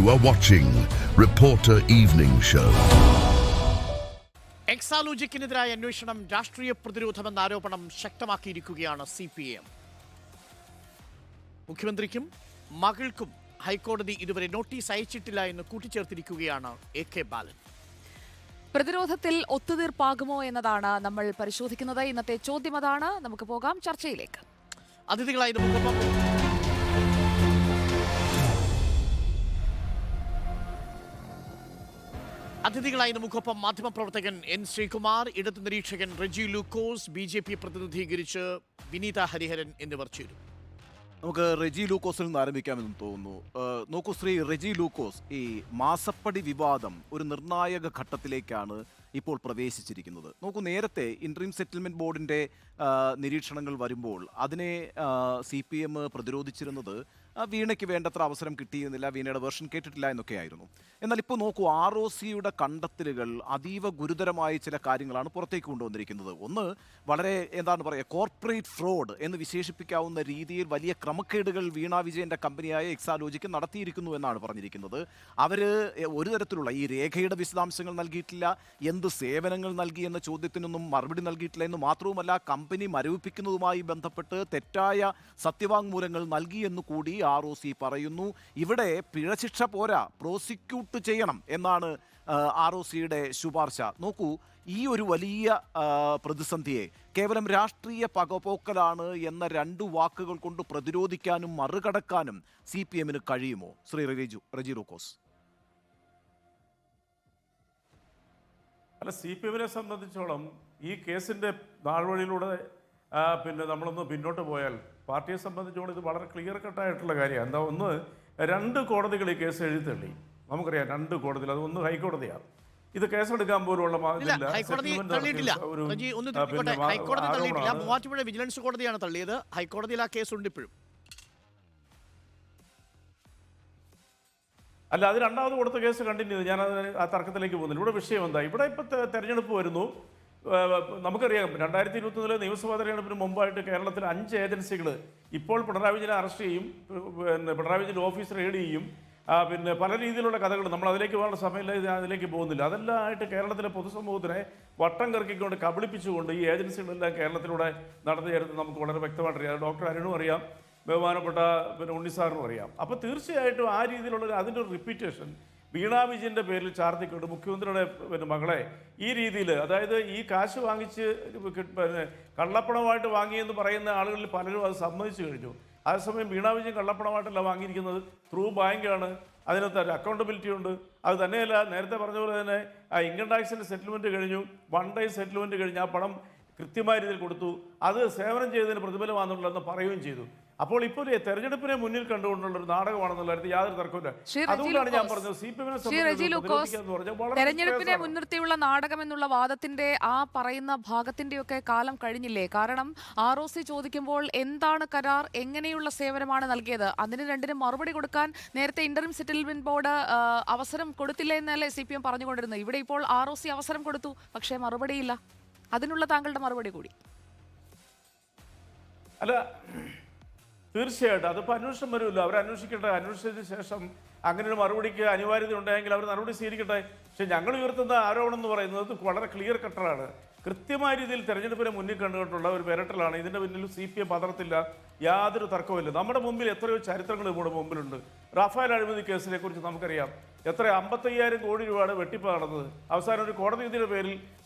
You are watching Reporter Evening Show. എക്സാലോജിക്കിനെതിരായ അന്വേഷണം രാഷ്ട്രീയ പ്രതിരോധമെന്ന ആരോപണം ശക്തമാക്കിയിരിക്കുകയാണ് CPM. മുഖ്യമന്ത്രിക്കും മകൾക്കും ഹൈക്കോടതി ഇതുവരെ നോട്ടീസ് അയച്ചിട്ടില്ല എന്ന് കൂട്ടിച്ചേർത്തിരിക്കുകയാണ് AK ബാലൻ. പ്രതിരോധത്തിൽ ഒത്തുതീർപ്പാകുമോ എന്നതാണ് നമ്മൾ പരിശോധിക്കുന്നത്. ഇന്നത്തെ ചോദ്യം അതാണ്. നമുക്ക് പോകാം ചർച്ചയിലേക്ക്. അതിഥികളായി നമുക്കൊപ്പം മാധ്യമപ്രവർത്തകൻ N. ശ്രീകുമാർ, ഇടതു നിരീക്ഷകൻ റെജി ലൂക്കോസ്, BJP പ്രതിനിധീകരിച്ച് വിനീത ഹരിഹരൻ എന്നിവർ ചേരും. നമുക്ക് റെജി ലൂക്കോസിൽ നിന്ന് ആരംഭിക്കാമെന്ന് തോന്നുന്നു. നോക്കൂ ശ്രീ റെജി ലൂക്കോസ്, ഈ മാസപ്പടി വിവാദം ഒരു നിർണായക ഘട്ടത്തിലേക്കാണ് ഇപ്പോൾ പ്രവേശിച്ചിരിക്കുന്നത്. നോക്കൂ, നേരത്തെ ഇൻട്രീം സെറ്റിൽമെൻറ്റ് ബോർഡിൻ്റെ നിരീക്ഷണങ്ങൾ വരുമ്പോൾ അതിനെ CPM പ്രതിരോധിച്ചിരുന്നത് വീണയ്ക്ക് വേണ്ടത്ര അവസരം കിട്ടിയിരുന്നില്ല, വീണയുടെ വേർഷൻ കേട്ടിട്ടില്ല എന്നൊക്കെയായിരുന്നു. എന്നാൽ ഇപ്പോൾ നോക്കൂ, ROCയുടെ കണ്ടെത്തലുകൾ അതീവ ഗുരുതരമായ ചില കാര്യങ്ങളാണ് പുറത്തേക്ക് കൊണ്ടുവന്നിരിക്കുന്നത്. ഒന്ന്, വളരെ എന്താണ് പറയുക, കോർപ്പറേറ്റ് ഫ്രോഡ് എന്ന് വിശേഷിപ്പിക്കാവുന്ന രീതിയിൽ വലിയ ക്രമക്കേടുകൾ വീണ വിജയൻ്റെ കമ്പനിയായ എക്സാലോജിക്ക് നടത്തിയിരിക്കുന്നു എന്നാണ് പറഞ്ഞിരിക്കുന്നത്. അവർ ഒരു തരത്തിലുള്ള ഈ രേഖയുടെ വിശദാംശങ്ങൾ നൽകിയിട്ടില്ല, എന്ത് സേവനങ്ങൾ നൽകി എന്ന ചോദ്യത്തിനൊന്നും മറുപടി നൽകിയിട്ടില്ല എന്ന് മാത്രവുമല്ല, കമ്പനി മരവിപ്പിക്കുന്നതുമായി ബന്ധപ്പെട്ട് തെറ്റായ സത്യവാങ്മൂലങ്ങൾ നൽകിയെന്ന് കൂടി ROC പറയുന്നു. ഇവിടെ പിഴശിക്ഷ പോരാ, പ്രോസിക്യൂട്ട് ചെയ്യണം എന്നാണ് ROCയുടെ ശുപാർശ. നോക്കൂ, ഈ ഒരു വലിയ പ്രതിസന്ധിയെ കേവലം രാഷ്ട്രീയ പകപോക്കലാണ് എന്ന രണ്ട് വാക്കുകൾ കൊണ്ട് പ്രതിരോധിക്കാനും മറികടക്കാനും CPMന് കഴിയുമോ? ശ്രീ റെജി ലൂക്കോസ്. അല്ല, CPMനെ സംബന്ധിച്ചോളം ഈ കേസിൻ്റെ നാൾവഴിയിലൂടെ നമ്മളൊന്ന് പിന്നോട്ട് പോയാൽ പാർട്ടിയെ സംബന്ധിച്ചോളം ഇത് വളരെ ക്ലിയർ കട്ടായിട്ടുള്ള കാര്യമാണ്. എന്താ, ഒന്ന്, 2 കോടതികൾ ഈ കേസ് എഴുതി തള്ളി. നമുക്കറിയാം 2 കോടതികൾ, അത് ഒന്ന് ഹൈക്കോടതിയാണ്. ഇത് കേസെടുക്കാൻ പോലുള്ള മൂവാറ്റുപുഴ വിജിലൻസ് കോടതിയാണ് തള്ളിയത്. ഹൈക്കോടതിയിൽ ആ കേസുണ്ട് ഇപ്പോഴും. അല്ല, അത് രണ്ടാമത് കൊടുത്ത കേസ് കണ്ടിന്യൂ ചെയ്തു. ഞാൻ ആ തർക്കത്തിലേക്ക് പോകുന്നില്ല. ഇവിടെ വിഷയം എന്താ, ഇവിടെ ഇപ്പോൾ തെരഞ്ഞെടുപ്പ് വരുന്നു. നമുക്കറിയാം 2021 നിയമസഭാ തെരഞ്ഞെടുപ്പിന് മുമ്പായിട്ട് കേരളത്തിൽ 5 ഏജൻസികൾ ഇപ്പോൾ പിണറായി വിജയനെ അറസ്റ്റ് ചെയ്യും, പിണറായി വിജയൻ്റെ ഓഫീസ് റെയ്ഡ് ചെയ്യും, പല രീതിയിലുള്ള കഥകൾ. നമ്മൾ അതിലേക്ക് പോകാനുള്ള സമയമില്ല, അതിലേക്ക് പോകുന്നില്ല. അതെല്ലാം ആയിട്ട് കേരളത്തിലെ പൊതുസമൂഹത്തിനെ വട്ടം കറക്കിക്കൊണ്ട് കബളിപ്പിച്ചുകൊണ്ട് ഈ ഏജൻസികളെല്ലാം കേരളത്തിലൂടെ നടന്നു ചേർത്ത് നമുക്ക് വളരെ വ്യക്തമായിട്ടറിയാം. ഡോക്ടർ അരുണും അറിയാം, ബഹുമാനപ്പെട്ട ഉണ്ണിസാറിനും അറിയാം. അപ്പോൾ തീർച്ചയായിട്ടും ആ രീതിയിലുള്ള അതിൻ്റെ ഒരു റിപ്പീറ്റേഷൻ വീണ വിജയൻ്റെ പേരിൽ ചാർത്തിക്കൊണ്ട് മുഖ്യമന്ത്രിയുടെ മകളെ ഈ രീതിയിൽ, അതായത് ഈ കാശ് വാങ്ങിച്ച് കള്ളപ്പണമായിട്ട് വാങ്ങിയെന്ന് പറയുന്ന ആളുകളിൽ പലരും അത് സമ്മതിച്ചു കഴിഞ്ഞു. അതേസമയം വീണ വിജയൻ കള്ളപ്പണമായിട്ടല്ല വാങ്ങിയിരിക്കുന്നത്, ത്രൂ ബാങ്കാണ്, അതിനകത്ത് ഒരു അക്കൗണ്ടബിലിറ്റി ഉണ്ട്. അത് തന്നെയല്ല, നേരത്തെ പറഞ്ഞ പോലെ തന്നെ ആ ഇൻകം ടാക്സിൻ്റെ സെറ്റിൽമെൻറ്റ് കഴിഞ്ഞു, 1 day സെറ്റിൽമെൻറ്റ് കഴിഞ്ഞ് ആ പണം കൃത്യമായ രീതിയിൽ കൊടുത്തു, അത് സേവനം ചെയ്തതിന് പ്രതിഫലമാണെന്നുള്ളതെന്ന് പറയുകയും ചെയ്തു. അപ്പോൾ ഇപ്പോൾ തെരഞ്ഞെടുപ്പിനെ മുന്നിൽ കണ്ടുകൊണ്ടുള്ള ഒരു നാടകമാണെന്നുള്ള കാര്യത്തിൽ യാതൊരു തർക്കമില്ല. അതുകൊണ്ടാണ് ഞാൻ പറഞ്ഞത് തെരഞ്ഞെടുപ്പിനെ മുൻനിർത്തിയുള്ള നാടകം എന്നുള്ള വാദത്തിന്റെ ആ പറയുന്ന ഭാഗത്തിന്റെയൊക്കെ കാലം കഴിഞ്ഞില്ലേ? കാരണം ROC ചോദിക്കുമ്പോൾ എന്താണ് കരാർ, എങ്ങനെയുള്ള സേവനമാണ് നൽകിയത്, അതിന് രണ്ടിനും മറുപടി കൊടുക്കാൻ നേരത്തെ ഇന്ററിം സെറ്റിൽമെന്റ് ബോർഡ് അവസരം കൊടുത്തില്ല എന്നല്ലേ CPM പറഞ്ഞുകൊണ്ടിരുന്നത്. ഇവിടെ ഇപ്പോൾ ROC അവസരം കൊടുത്തു, പക്ഷേ മറുപടിയില്ല. അതിനുള്ള താങ്കളുടെ മറുപടി കൂടി. അല്ല, തീർച്ചയായിട്ടും അതിപ്പോൾ അന്വേഷണം വരുമല്ലോ, അവർ അന്വേഷിക്കട്ടെ. അന്വേഷിച്ചതിന് ശേഷം അങ്ങനെ ഒരു മറുപടിക്ക് അനിവാര്യത ഉണ്ടായെങ്കിൽ അവർ നടപടി സ്വീകരിക്കട്ടെ. പക്ഷേ ഞങ്ങൾ ഉയർത്തുന്ന ആരോപണം എന്ന് പറയുന്നത് വളരെ ക്ലിയർ കട്ടറാണ്. കൃത്യമായ രീതിയിൽ തെരഞ്ഞെടുപ്പിനെ മുന്നിൽ കണ്ടുകൊണ്ടുള്ള ഒരു വിരട്ടലാണ്. ഇതിൻ്റെ പിന്നിൽ CPM പതർത്തില്ല, യാതൊരു തർക്കവുമില്ല. നമ്മുടെ മുമ്പിൽ എത്രയോ ചരിത്രങ്ങൾ നമ്മുടെ മുമ്പിലുണ്ട്. റഫാൽ അഴിമതി കേസിനെ കുറിച്ച് നമുക്കറിയാം. 55,000 കോടി രൂപയാണ് വെട്ടിപ്പ് നടന്നത്. അവസാനം ഒരു കോടതി വിധിയുടെ പേരിൽ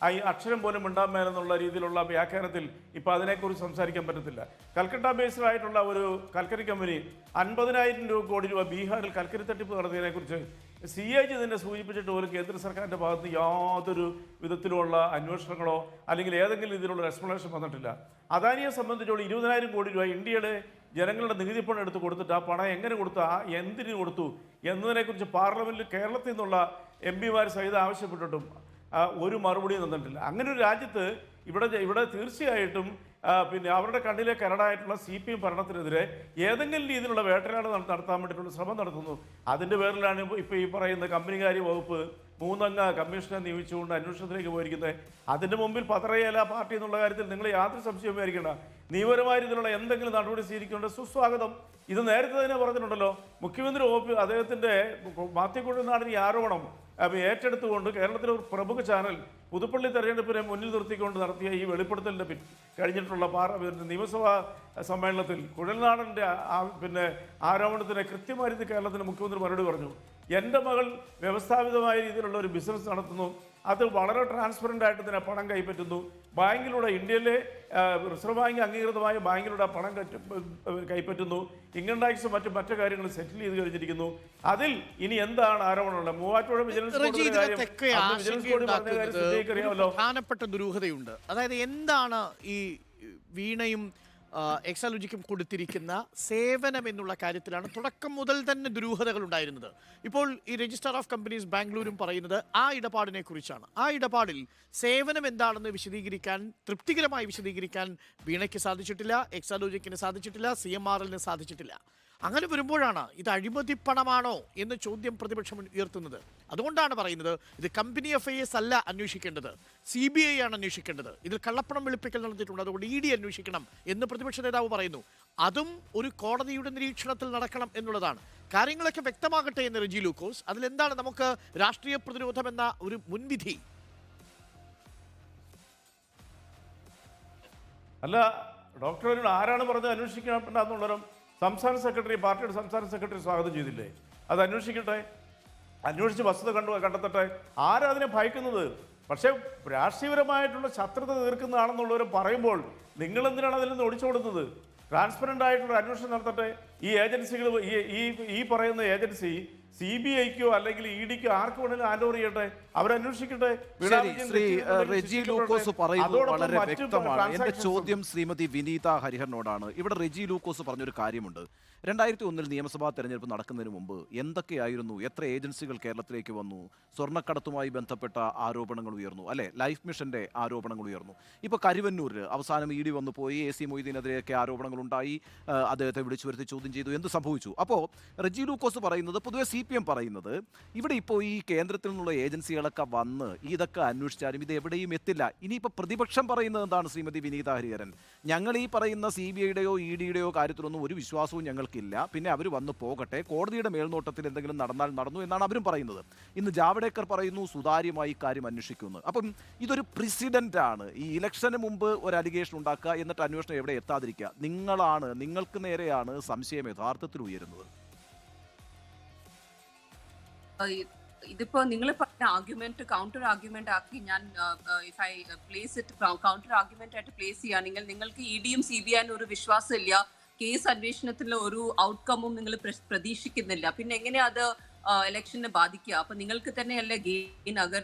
അക്ഷരം പോലും മിണ്ടാൻ മേലെന്നുള്ള രീതിയിലുള്ള വ്യാഖ്യാനത്തിൽ ഇപ്പോൾ അതിനെക്കുറിച്ച് സംസാരിക്കാൻ പറ്റത്തില്ല. കൽക്കട്ട ബേസ്ഡ് ആയിട്ടുള്ള ഒരു കൽക്കരി കമ്പനി 50,000 കോടി രൂപ ബീഹാറിൽ കൽക്കരി തട്ടിപ്പ് നടത്തിയതിനെക്കുറിച്ച് CAG തന്നെ സൂചിപ്പിച്ചിട്ട് പോലും കേന്ദ്ര സർക്കാരിൻ്റെ ഭാഗത്ത് യാതൊരു വിധത്തിലുള്ള അന്വേഷണങ്ങളോ അല്ലെങ്കിൽ ഏതെങ്കിലും രീതിയിലുള്ള എക്സ്പ്ലനേഷൻ വന്നിട്ടില്ല. അദാനിയെ സംബന്ധിച്ചോളം 20,000 കോടി രൂപ ഇന്ത്യയുടെ ജനങ്ങളുടെ നികുതി പണം എടുത്ത് കൊടുത്തിട്ട് ആ പണം എങ്ങനെ കൊടുത്തു, എന്തിനു കൊടുത്തു എന്നതിനെക്കുറിച്ച് പാർലമെൻറ്റിൽ കേരളത്തിൽ നിന്നുള്ള MP-മാർ സഹിതം ആവശ്യപ്പെട്ടിട്ടും ഒരു മറുപടിയും തന്നിട്ടില്ല. അങ്ങനെ ഒരു രാജ്യത്ത് ഇവിടെ തീർച്ചയായിട്ടും അവരുടെ കണ്ണിലെ കരടായിട്ടുള്ള CPM ഭരണത്തിനെതിരെ ഏതെങ്കിലും രീതിയിലുള്ള വേട്ടയാട് നടത്താൻ വേണ്ടിയിട്ടുള്ള ശ്രമം നടത്തുന്നു. അതിൻ്റെ പേരിലാണ് ഇപ്പോൾ ഈ പറയുന്ന കമ്പനികാര്യ വകുപ്പ് 3 അംഗ കമ്മീഷനെ നിയമിച്ചുകൊണ്ട് അന്വേഷണത്തിലേക്ക് പോയിരിക്കുന്നത്. അതിൻ്റെ മുമ്പിൽ പതറയല പാർട്ടി എന്നുള്ള കാര്യത്തിൽ നിങ്ങൾ യാതൊരു സംശയവും വിചാരിക്കേണ്ട. നിയമപരമായ രീതിയിലുള്ള എന്തെങ്കിലും നടപടി സ്വീകരിക്കേണ്ട സുസ്വാഗതം. ഇത് നേരത്തെ തന്നെ പറഞ്ഞിട്ടുണ്ടല്ലോ. മുഖ്യമന്ത്രി അദ്ദേഹത്തിൻ്റെ മാത്യു കുഴൽനാടൻ ഈ ആരോപണം ഏറ്റെടുത്തുകൊണ്ട് കേരളത്തിലെ ഒരു പ്രമുഖ ചാനൽ പുതുപ്പള്ളി തെരഞ്ഞെടുപ്പിനെ മുന്നിൽ നിർത്തിക്കൊണ്ട് നടത്തിയ ഈ വെളിപ്പെടുത്തലിൻ്റെ കഴിഞ്ഞിട്ടുള്ള നിയമസഭാ സമ്മേളനത്തിൽ കുഴൽനാടൻ്റെ ആരോപണത്തിന് കൃത്യമായ രീതിയിൽ കേരളത്തിൻ്റെ മുഖ്യമന്ത്രി മറുപടി പറഞ്ഞു. എൻ്റെ മകൾ വ്യവസ്ഥാപിതമായ രീതിയിലുള്ള ഒരു ബിസിനസ് നടത്തുന്നു, അത് വളരെ ട്രാൻസ്പെറൻ്റ് ആയിട്ട് തന്നെ പണം കൈപ്പറ്റുന്നു, ബാങ്കിലൂടെ ഇന്ത്യയിലെ റിസർവ് ബാങ്ക് അംഗീകൃതമായ ബാങ്കിലൂടെ പണം കൈപ്പറ്റുന്നു, ഇൻകം ടാക്സും മറ്റു കാര്യങ്ങളും സെറ്റിൽ ചെയ്ത് കഴിഞ്ഞിരിക്കുന്നു. അതിൽ ഇനി എന്താണ് ആരോപണമുള്ളത്? മൂവാറ്റുപുഴ വിജിലൻസ് കോടതി പറഞ്ഞ കാര്യം അറിയാമല്ലോ. പ്രധാനപ്പെട്ട ദുരൂഹതയുണ്ട്. അതായത് എന്താണ് ഈ വീണയും എക്സാലോജിക്കും കൊടുത്തിരിക്കുന്ന സേവനം എന്നുള്ള കാര്യത്തിലാണ് തുടക്കം മുതൽ തന്നെ ദുരൂഹതകൾ ഉണ്ടായിരുന്നത്. ഇപ്പോൾ ഈ രജിസ്ട്രാർ ഓഫ് കമ്പനീസ് ബാംഗ്ലൂരും പറയുന്നത് ആ ഇടപാടിനെ കുറിച്ചാണ്. ആ ഇടപാടിൽ സേവനം എന്താണെന്ന് വിശദീകരിക്കാൻ, തൃപ്തികരമായി വിശദീകരിക്കാൻ വീണയ്ക്ക് സാധിച്ചിട്ടില്ല, എക്സാലോജിക്കിന് സാധിച്ചിട്ടില്ല, CMRLന് സാധിച്ചിട്ടില്ല. അങ്ങനെ വരുമ്പോഴാണ് ഇത് അഴിമതിപ്പണമാണോ എന്ന ചോദ്യം പ്രതിപക്ഷം ഉയർത്തുന്നത്. അതുകൊണ്ടാണ് പറയുന്നത് ഇത് കമ്പനി FIS അല്ല അന്വേഷിക്കേണ്ടത്, CBI ആണ് അന്വേഷിക്കേണ്ടത്. ഇതിൽ കള്ളപ്പണം വെളുപ്പിക്കൽ നടത്തിയിട്ടുണ്ട്, അതുകൊണ്ട് ED അന്വേഷിക്കണം എന്ന് പ്രതിപക്ഷ നേതാവ് പറയുന്നു. അതും ഒരു കോടതിയുടെ നിരീക്ഷണത്തിൽ നടക്കണം എന്നുള്ളതാണ്. കാര്യങ്ങളൊക്കെ വ്യക്തമാകട്ടെ എന്ന് റെജി ലൂക്കോസ്. അതിലെന്താണ് നമുക്ക് രാഷ്ട്രീയ പ്രതിരോധം എന്ന ഒരു മുൻവിധി? അല്ല, ഡോക്ടർ ആരാണ് പറഞ്ഞത് അന്വേഷിക്കണമെന്നുള്ളവരും പാർട്ടിയുടെ സംസ്ഥാന സെക്രട്ടറി സ്വാഗതം ചെയ്തില്ലേ? അത് അന്വേഷിക്കട്ടെ, അന്വേഷിച്ച് വസ്തുത കണ്ടെത്തട്ടെ. ആരാ അതിനെ ഭയക്കുന്നത്? പക്ഷേ രാഷ്ട്രീയപരമായിട്ടുള്ള ശത്രുത തീർക്കുന്നതാണെന്നുള്ളവർ പറയുമ്പോൾ നിങ്ങൾ എന്തിനാണ് അതിൽ നിന്ന് ഒളിച്ചോടുന്നത്? ട്രാൻസ്പെറൻ്റ് ആയിട്ടുള്ള അന്വേഷണം നടത്തട്ടെ. ഈ ഏജൻസികൾ, ഈ പറയുന്ന ഏജൻസി CBIക്കോ അല്ലെങ്കിൽ EDക്കോ ആർക്ക് വേണമെങ്കിലും ഹാൻഡ് ഓവർ ചെയ്യട്ടെ, അവരന്വേഷിക്കട്ടെ. ശ്രീ റെജി ലൂക്കോസ് പറയുന്നത് വളരെ വ്യക്തമാണ്. എന്റെ ചോദ്യം ശ്രീമതി വിനീത ഹരിഹരനോടാണ്. ഇവിടെ റെജി ലൂക്കോസ് പറഞ്ഞൊരു കാര്യമുണ്ട്. 2001 നിയമസഭാ തെരഞ്ഞെടുപ്പ് നടക്കുന്നതിന് മുമ്പ് എന്തൊക്കെയായിരുന്നു, എത്ര ഏജൻസികൾ കേരളത്തിലേക്ക് വന്നു, സ്വർണ്ണക്കടത്തുമായി ബന്ധപ്പെട്ട ആരോപണങ്ങൾ ഉയർന്നു, അല്ലെ, ലൈഫ് മിഷന്റെ ആരോപണങ്ങൾ ഉയർന്നു. ഇപ്പോൾ കരുവന്നൂരിൽ അവസാനം ED വന്നു പോയി, AC മൊയ്തീനെതിരെയൊക്കെ ആരോപണങ്ങൾ ഉണ്ടായി, അദ്ദേഹത്തെ വിളിച്ചു വരുത്തി ചോദ്യം ചെയ്തു, എന്ത് സംഭവിച്ചു? അപ്പോൾ റെജി ലൂക്കോസ് പറയുന്നത്, പൊതുവെ CPM പറയുന്നത്, ഇവിടെ ഇപ്പോൾ ഈ കേന്ദ്രത്തിൽ നിന്നുള്ള ഏജൻസികളൊക്കെ വന്ന് ഇതൊക്കെ അന്വേഷിച്ചാലും ഇത് എവിടെയും എത്തില്ല. ഇനിയിപ്പോൾ പ്രതിപക്ഷം പറയുന്നത് എന്താണ് ശ്രീമതി വിനീത ഹരിഹരൻ? ഞങ്ങൾ ഈ പറയുന്ന CBIയുടെയോ EDയുടെയോ കാര്യത്തിലൊന്നും ഒരു വിശ്വാസവും ഞങ്ങൾക്കില്ല, പിന്നെ അവർ വന്ന് പോകട്ടെ, കോടതിയുടെ മേൽനോട്ടത്തിൽ എന്തെങ്കിലും നടന്നാൽ നടന്നു എന്നാണ് അവരും പറയുന്നത്. ഇന്ന് ജാവ്ദേക്കർ പറയുന്നു സുതാര്യമായി കാര്യം അന്വേഷിക്കുന്നു. അപ്പം ഇതൊരു പ്രസിഡന്റ് ആണ്. ഈ ഇലക്ഷന് മുമ്പ് ഒരു അലിഗേഷൻ ഉണ്ടാക്കുക, എന്നിട്ട് അന്വേഷണം എവിടെ എത്താതിരിക്കുക. നിങ്ങൾക്ക് നേരെയാണ് സംശയം യഥാർത്ഥത്തിൽ ഉയരുന്നത്. ഇതിപ്പോ നിങ്ങൾ പറഞ്ഞ ആർഗ്യുമെന്റ് കൗണ്ടർ ആർഗ്യുമെന്റ് ആക്കി ഞാൻ if I place it counter argument ആയിട്ട് പ്ലേസ് ചെയ്യുകയാണെങ്കിൽ, നിങ്ങൾക്ക് EDയും CBIനും ഒരു വിശ്വാസമില്ല, കേസ് അന്വേഷണത്തിൽ ഒരു ഔട്ട്കമും നിങ്ങൾ പ്രതീക്ഷിക്കുന്നില്ല, പിന്നെ എങ്ങനെയാ അത് ഇലക്ഷനെ ബാധിക്കുക? അപ്പൊ നിങ്ങൾക്ക് തന്നെയല്ലേ ഗെയിൻ? അഗർ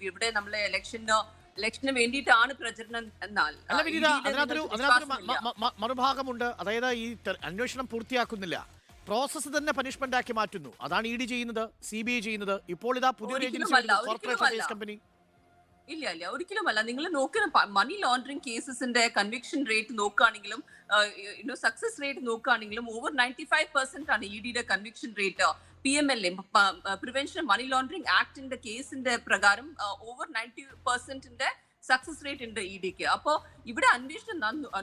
ഇവിടെ നമ്മളെ ഇലക്ഷന് വേണ്ടിയിട്ടാണ് പ്രചരണം എന്നാൽ മറുഭാഗമുണ്ട്. അതായത് ഈ അന്വേഷണം പൂർത്തിയാക്കുന്നില്ല, പ്രോസസ്സ് തന്നെ പനിഷ്മെന്റ് ആക്കി മാറ്റുന്നു. അതാണ് ED ചെയ്യുന്നത്, CBI ചെയ്യുന്നത്. ഇപ്പോൾ ഇതാ പുതിയൊരു ഏജൻസി കമ്പനി. ഇല്ല, ഒരിക്കലുമല്ല. നിങ്ങൾ നോക്കുന്ന മണി ലോണ്ടറിംഗ് കേസസിന്റെ കൺവിക്ഷൻ റേറ്റ് നോക്കുകയാണെങ്കിലും സക്സസ് റേറ്റ് നോക്കുകയാണെങ്കിലും ഓവർ 95% ആണ് EDയുടെ conviction rate. PMLA prevention money laundering ആക്ടിന്റെ കേസിന്റെ പ്രകാരം ഓവർ 90% സക്സസ് റേറ്റ് ഉണ്ട് EDക്ക്. അപ്പോൾ ഇവിടെ അന്വേഷണം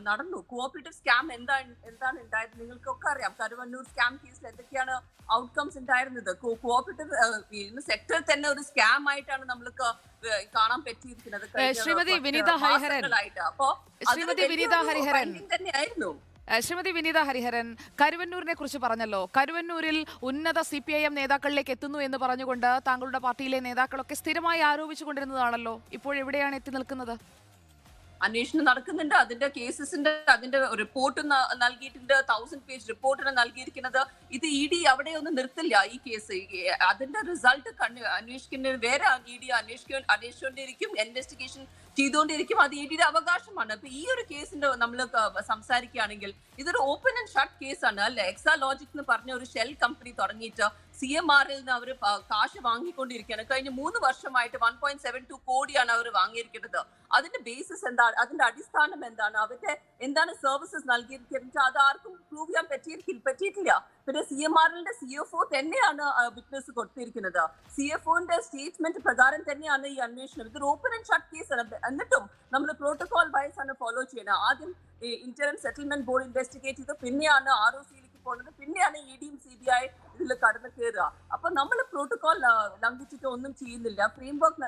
നടന്നു. കോഓപ്പറേറ്റീവ് സ്കാം എന്താണ് ഉണ്ടായത് നിങ്ങൾക്കൊക്കെ അറിയാം. കരുവന്നൂർ സ്കാം കേസിൽ എന്തൊക്കെയാണ് ഔട്ട്കംസ് ഉണ്ടായിരുന്നത്? കോഓപ്പറേറ്റീവ് സെക്ടർ തന്നെ ഒരു സ്കാം ആയിട്ടാണ് നമ്മൾക്ക് കാണാൻ പറ്റിയിരിക്കുന്നത്. ശ്രീമതി വിനീത ഹരിഹരൻ തന്നെയായിരുന്നു. ശ്രീമതി വിനീത ഹരിഹരൻ കരുവന്നൂരിനെ കുറിച്ച് പറഞ്ഞല്ലോ. കരുവന്നൂരിൽ ഉന്നത CPIM നേതാക്കളിലേക്ക് എത്തുന്നു എന്ന് പറഞ്ഞുകൊണ്ട് താങ്കളുടെ പാർട്ടിയിലെ നേതാക്കളൊക്കെ സ്ഥിരമായി ആരോപിച്ചുകൊണ്ടിരുന്നതാണല്ലോ. ഇപ്പോഴെവിടെയാണ് എത്തി നിൽക്കുന്നത്? അന്വേഷണം നടക്കുന്നുണ്ട്. അതിന്റെ കേസസിന്റെ അതിന്റെ റിപ്പോർട്ട് നൽകിയിട്ടുണ്ട്. 1000 പേജ് റിപ്പോർട്ടാണ് നൽകിയിരിക്കുന്നത്. ഇത് ED അവിടെ ഒന്നും നിർത്തില്ല. ഈ കേസ് അതിന്റെ റിസൾട്ട് അന്വേഷിക്കുന്നത് വേറെ ED അന്വേഷിച്ചുകൊണ്ടിരിക്കും, ഇൻവെസ്റ്റിഗേഷൻ ചെയ്തുകൊണ്ടിരിക്കും. അത് EDയുടെ അവകാശമാണ്. അപ്പൊ ഈ ഒരു കേസിന്റെ നമ്മൾ സംസാരിക്കുകയാണെങ്കിൽ ഇതൊരു ഓപ്പൺ ആൻഡ് ഷട്ട് കേസാണ് അല്ലെ? എക്സാലോജിക് എന്ന് പറഞ്ഞ ഒരു ഷെൽ കമ്പനി തുടങ്ങിയിട്ട് CMRൽ നിന്ന് അവർ കാശ് വാങ്ങിക്കൊണ്ടിരിക്കുകയാണ്. കഴിഞ്ഞ 3 വർഷമായിട്ട് 1.72 കോടിയാണ് അവർ വാങ്ങിയിരിക്കുന്നത്. അതിന്റെ ബേസിസ് എന്താണ്? അതിന്റെ അടിസ്ഥാനം എന്താണ്? അവരുടെ എന്താണ് സർവീസസ് നൽകിയിരിക്കുന്നത്? അത് ആർക്കും പ്രൂവ് ചെയ്യാൻ പറ്റിയിട്ടില്ല. പിന്നെ CMRLന്റെ CFO തന്നെയാണ് വിറ്റ്നസ് കൊടുത്തിരിക്കുന്നത്. CFOന്റെ സ്റ്റേറ്റ്മെന്റ് പ്രകാരം തന്നെയാണ് ഈ അന്വേഷണം. ഇതൊരു ഓപ്പൺ ആൻഡ് ഷട്ട് കേസാണ്. എന്നിട്ടും നമ്മൾ പ്രോട്ടോകോൾ വൈസ് ആണ് ഫോളോ ചെയ്യുന്നത്. ആദ്യം ഇന്റർൻ സെറ്റിൽമെന്റ് ബോർഡ് ഇൻവെസ്റ്റിഗേറ്റ് ചെയ്ത് പിന്നെയാണ് ROCയിലേക്ക് പോകുന്നത്, പിന്നെയാണ് EDയും CBI ഇതിൽ കടന്നു കയറുക. അപ്പൊ നമ്മൾ പ്രോട്ടോകോൾ ലംഘിച്ചിട്ട് ഒന്നും ചെയ്യുന്നില്ല, ഫ്രെയിംവർക്ക്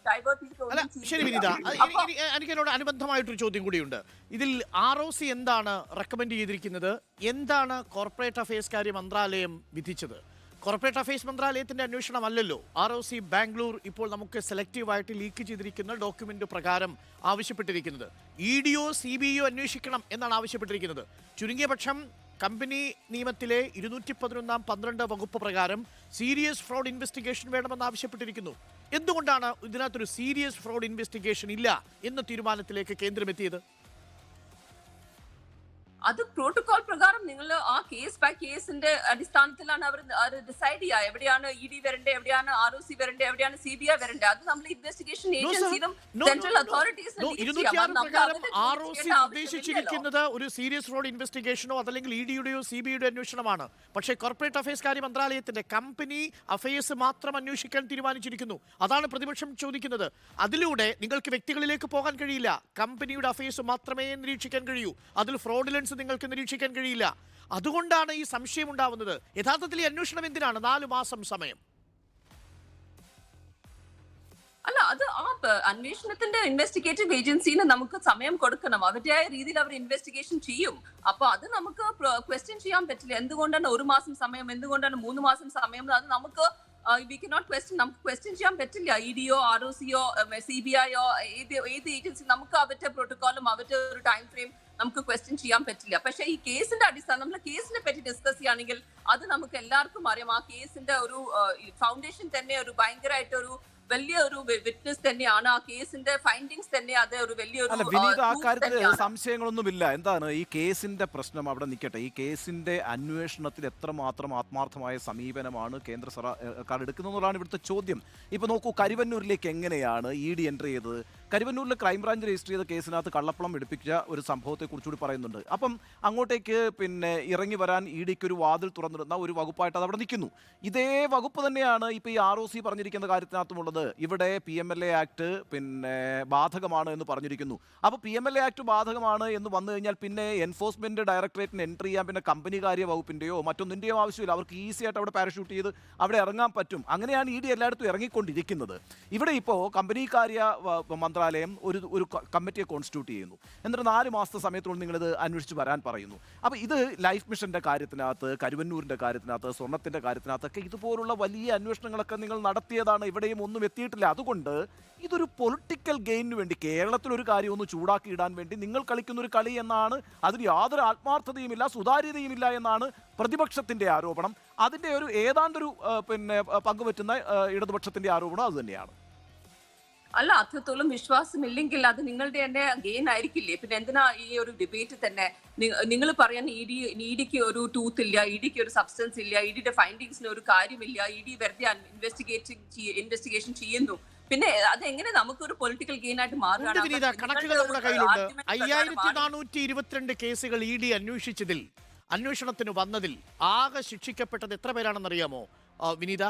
ഡൈവേർട്ട് ചെയ്തിട്ട് അല്ല ഒന്നും ശരി വിനീത, ചെയ്യുന്നില്ല. എനിക്ക് എന്നോട് അനുബന്ധമായിട്ടൊരു ചോദ്യം കൂടിയുണ്ട്. ഇതിൽ ROC എന്താണ് റെക്കമെൻഡ് ചെയ്തിരിക്കുന്നത്? എന്താണ് കോർപ്പറേറ്റ് അഫയേഴ്സ് കാര്യ മന്ത്രാലയം വിധിച്ചത്? കോർപ്പറേറ്റ് അഫയേഴ്സ് മന്ത്രാലയത്തിന്റെ അന്വേഷണമല്ലല്ലോ ROC ബാംഗ്ലൂർ ഇപ്പോൾ നമുക്ക് സെലക്റ്റീവായിട്ട് ലീക്ക് ചെയ്തിരിക്കുന്ന ഡോക്യുമെന്റ് പ്രകാരം ആവശ്യപ്പെട്ടിരിക്കുന്നത്. EDയോ CBIയോ അന്വേഷിക്കണം എന്നാണ് ആവശ്യപ്പെട്ടിരിക്കുന്നത്. ചുരുങ്ങിയ പക്ഷം കമ്പനി നിയമത്തിലെ 211(12) വകുപ്പ് പ്രകാരം സീരിയസ് ഫ്രോഡ് ഇൻവെസ്റ്റിഗേഷൻ വേണമെന്ന് ആവശ്യപ്പെട്ടിരിക്കുന്നു. എന്തുകൊണ്ടാണ് ഇതിനകത്തൊരു സീരിയസ് ഫ്രോഡ് ഇൻവെസ്റ്റിഗേഷൻ ഇല്ല എന്ന തീരുമാനത്തിലേക്ക് കേന്ദ്രം എത്തിയത്? അത് പ്രോട്ടോകോൾ പ്രകാരം നിങ്ങൾ ആ കേസ് ബൈ കേസിന്റെ അടിസ്ഥാനത്തിലാണ് അവർ ഡിസൈഡ് ചെയ്യുക എവിടെയാണ് ED വരണ്ടേ, എവിടെയാണ് ROC വരണ്ടേ, എവിടെയാണ് CBI വരണ്ടേ. അത് നമ്മൾ ഇൻവെസ്റ്റിഗേഷൻ ഏജൻസിയിലും സെൻട്രൽ അതോറിറ്റീസിനും ROC ഉദ്ദേശിച്ചിരിക്കുന്നത് ഒരു സീരിയസ് ഫ്രോഡ് ഇൻവെസ്റ്റിഗേഷനോ അതല്ലെങ്കിൽ EDയുടെയോ CBIയുടെ അന്വേഷണമാണ്. പക്ഷേ കോർപ്പറേറ്റ് അഫയേഴ്സ് കാര്യ മന്ത്രാലയത്തിന്റെ കമ്പനി അഫയേഴ്സ് മാത്രം അന്വേഷിക്കാൻ തീരുമാനിച്ചിരിക്കുന്നു. അതാണ് പ്രതിപക്ഷം ചോദിക്കുന്നത്. അതിലൂടെ നിങ്ങൾക്ക് വ്യക്തികളിലേക്ക് പോകാൻ കഴിയില്ല. കമ്പനിയുടെ അഫയേഴ്സ് മാത്രമേ നിരീക്ഷിക്കാൻ കഴിയൂ. അതിൽ ഫ്രോഡിലൻസ് നിങ്ങൾക്ക് നിരീക്ഷിക്കാൻ കഴിയില്ല. അതുകൊണ്ടാണ് ഈ സംശയം ഉണ്ടാവുന്നത്. യഥാർത്ഥത്തിൽ ഈ അന്വേഷണം എന്തിനാണ് 4 മാസം സമയം? അല്ല, അത് ആ അന്വേഷണത്തിന്റെ ഇൻവെസ്റ്റിഗേറ്റീവ് ഏജൻസിന് നമുക്ക് സമയം കൊടുക്കണം. അവരുടേതായ രീതിയിൽ അവർ ഇൻവെസ്റ്റിഗേഷൻ ചെയ്യും. അപ്പൊ അത് നമുക്ക് ക്വസ്റ്റ്യൻ ചെയ്യാൻ പറ്റില്ല. എന്തുകൊണ്ടാണ് 1 മാസം സമയം, എന്തുകൊണ്ടാണ് 3 മാസം സമയം? അത് നമുക്ക് വി കനോട്ട് ക്വസ്റ്റ്യൻ, നമുക്ക് ക്വസ്റ്റ്യൻ ചെയ്യാൻ പറ്റില്ല. EDയോ ROCയോ CBIയോ ഏത് ഏജൻസി, നമുക്ക് അവരുടെ പ്രോട്ടോകോളും അവരുടെ ഒരു ടൈം ഫ്രെയിം നമുക്ക് ക്വസ്റ്റ്യൻ ചെയ്യാൻ പറ്റില്ല. പക്ഷെ ഈ കേസിന്റെ അടിസ്ഥാനം നമ്മൾ കേസിനെ പറ്റി ഡിസ്കസ് ചെയ്യുകയാണെങ്കിൽ അത് നമുക്ക് എല്ലാവർക്കും അറിയാം. ആ കേസിന്റെ ഒരു ഫൗണ്ടേഷൻ തന്നെ ഒരു ഭയങ്കരമായിട്ടൊരു വലിയൊരു വിറ്റ്നസ് തന്നെയാണ്. ആ കേസിന്റെ ഫൈൻഡിങ്സ് തന്നെ അത് ഒരു വലിയൊരു വിനീത, ആ കാര്യത്തിൽ സംശയങ്ങളൊന്നുമില്ല. എന്താണ് ഈ കേസിന്റെ പ്രശ്നം അവിടെ നിൽക്കട്ടെ. ഈ കേസിന്റെ അന്വേഷണത്തിൽ എത്രമാത്രം ആത്മാർത്ഥമായ സമീപനമാണ് കേന്ദ്ര സർക്കാർ എടുക്കുന്നതാണ് ഇവിടുത്തെ ചോദ്യം. ഇപ്പൊ നോക്കൂ, കരുവന്നൂരിലേക്ക് എങ്ങനെയാണ് ED എൻട്രി ചെയ്തത്? കരുവന്നൂരിൽ ക്രൈംബ്രാഞ്ച് രജിസ്റ്റർ ചെയ്ത കേസിനകത്ത് കള്ളപ്പണം എടുപ്പിച്ച ഒരു സംഭവത്തെ കുറിച്ചുകൂടി പറയുന്നുണ്ട്. അപ്പം അങ്ങോട്ടേക്ക് ഇറങ്ങി വരാൻ EDക്ക് ഒരു വാതിൽ തുറന്നിടുന്ന ഒരു വകുപ്പായിട്ട് അത് അവിടെ നിൽക്കുന്നു. ഇതേ വകുപ്പ് തന്നെയാണ് ഇപ്പോൾ ഈ ROC പറഞ്ഞിരിക്കുന്ന കാര്യത്തിനകത്തുമുള്ളത്. ഇവിടെ PMLA ആക്ട് ബാധകമാണ് എന്ന് പറഞ്ഞിരിക്കുന്നു. അപ്പോൾ PMLA ആക്ട് ബാധകമാണ് എന്ന് വന്നു കഴിഞ്ഞാൽ പിന്നെ എൻഫോഴ്സ്മെന്റ് ഡയറക്ടറേറ്റിന് എൻട്രി ചെയ്യാൻ പിന്നെ കമ്പനികാര്യ വകുപ്പിന്റെയോ മറ്റൊന്നിന്റെയോ ആവശ്യമില്ല. അവർക്ക് ഈസി ആയിട്ട് അവിടെ പാരഷൂട്ട് ചെയ്ത് അവിടെ ഇറങ്ങാൻ പറ്റും. അങ്ങനെയാണ് ED എല്ലായിടത്തും ഇറങ്ങിക്കൊണ്ടിരിക്കുന്നത്. ഇവിടെ ഇപ്പോൾ കമ്പനികാര്യ മന്ത്രാലയം ഒരു കമ്മിറ്റിയെ കോൺസ്റ്റിറ്റ്യൂട്ട് ചെയ്യുന്നു. എന്നിട്ട് 4 മാസത്തെ സമയത്തോളം നിങ്ങളിത് അന്വേഷിച്ച് വരാൻ പറയുന്നു. അപ്പോൾ ഇത് ലൈഫ് മിഷന്റെ കാര്യത്തിനകത്ത്, കരുവന്നൂരിന്റെ കാര്യത്തിനകത്ത്, സ്വർണത്തിന്റെ കാര്യത്തിനകത്തൊക്കെ ഇതുപോലുള്ള വലിയ അന്വേഷണങ്ങളൊക്കെ നിങ്ങൾ നടത്തിയതാണ്. ഇവിടെയും ഒന്നും എത്തിയിട്ടില്ല. അതുകൊണ്ട് ഇതൊരു പൊളിറ്റിക്കൽ ഗെയിനിന് വേണ്ടി, കേരളത്തിലൊരു കാര്യം ഒന്ന് ചൂടാക്കി ഇടാൻ വേണ്ടി നിങ്ങൾ കളിക്കുന്നൊരു കളി എന്നാണ്. അതിന് യാതൊരു ആത്മാർത്ഥതയുമില്ല, സുതാര്യതയുമില്ല എന്നാണ് പ്രതിപക്ഷത്തിന്റെ ആരോപണം. അതിന്റെ ഒരു ഏതാണ്ടൊരു പങ്കുപറ്റുന്ന ഇടതുപക്ഷത്തിന്റെ ആരോപണം അത് തന്നെയാണ്. അല്ല, അത്രത്തോളം വിശ്വാസമില്ലെങ്കിൽ അത് നിങ്ങളുടെ തന്നെ ഗെയിൻ ആയിരിക്കില്ലേ? പിന്നെ എന്തിനാ ഈ ഒരു ഡിബേറ്റ് തന്നെ? നിങ്ങൾ പറയാൻ EDക്ക് ഒരു ടൂത്ത് ഇല്ല, EDക്ക് ഒരു സബ്സ്റ്റൻസ് ഇല്ല, EDയുടെ ഫൈൻഡിങ്സിന് ഒരു കാര്യമില്ല, ED വെറുതെ ഇൻവെസ്റ്റിഗേഷൻ ചെയ്യുന്നു. പിന്നെ അതെങ്ങനെ നമുക്കൊരു പൊളിറ്റിക്കൽ ഗെയിൻ ആയിട്ട് മാറുകയാണ്? കണക്കുകൾ നമ്മുടെ കയ്യിലുണ്ട്. 5422 കേസുകൾ ED അന്വേഷിച്ചതിൽ, അന്വേഷണത്തിന് വന്നതിൽ ആകെ ശിക്ഷിക്കപ്പെട്ടത് എത്ര പേരാണെന്നറിയാമോ വിനീത?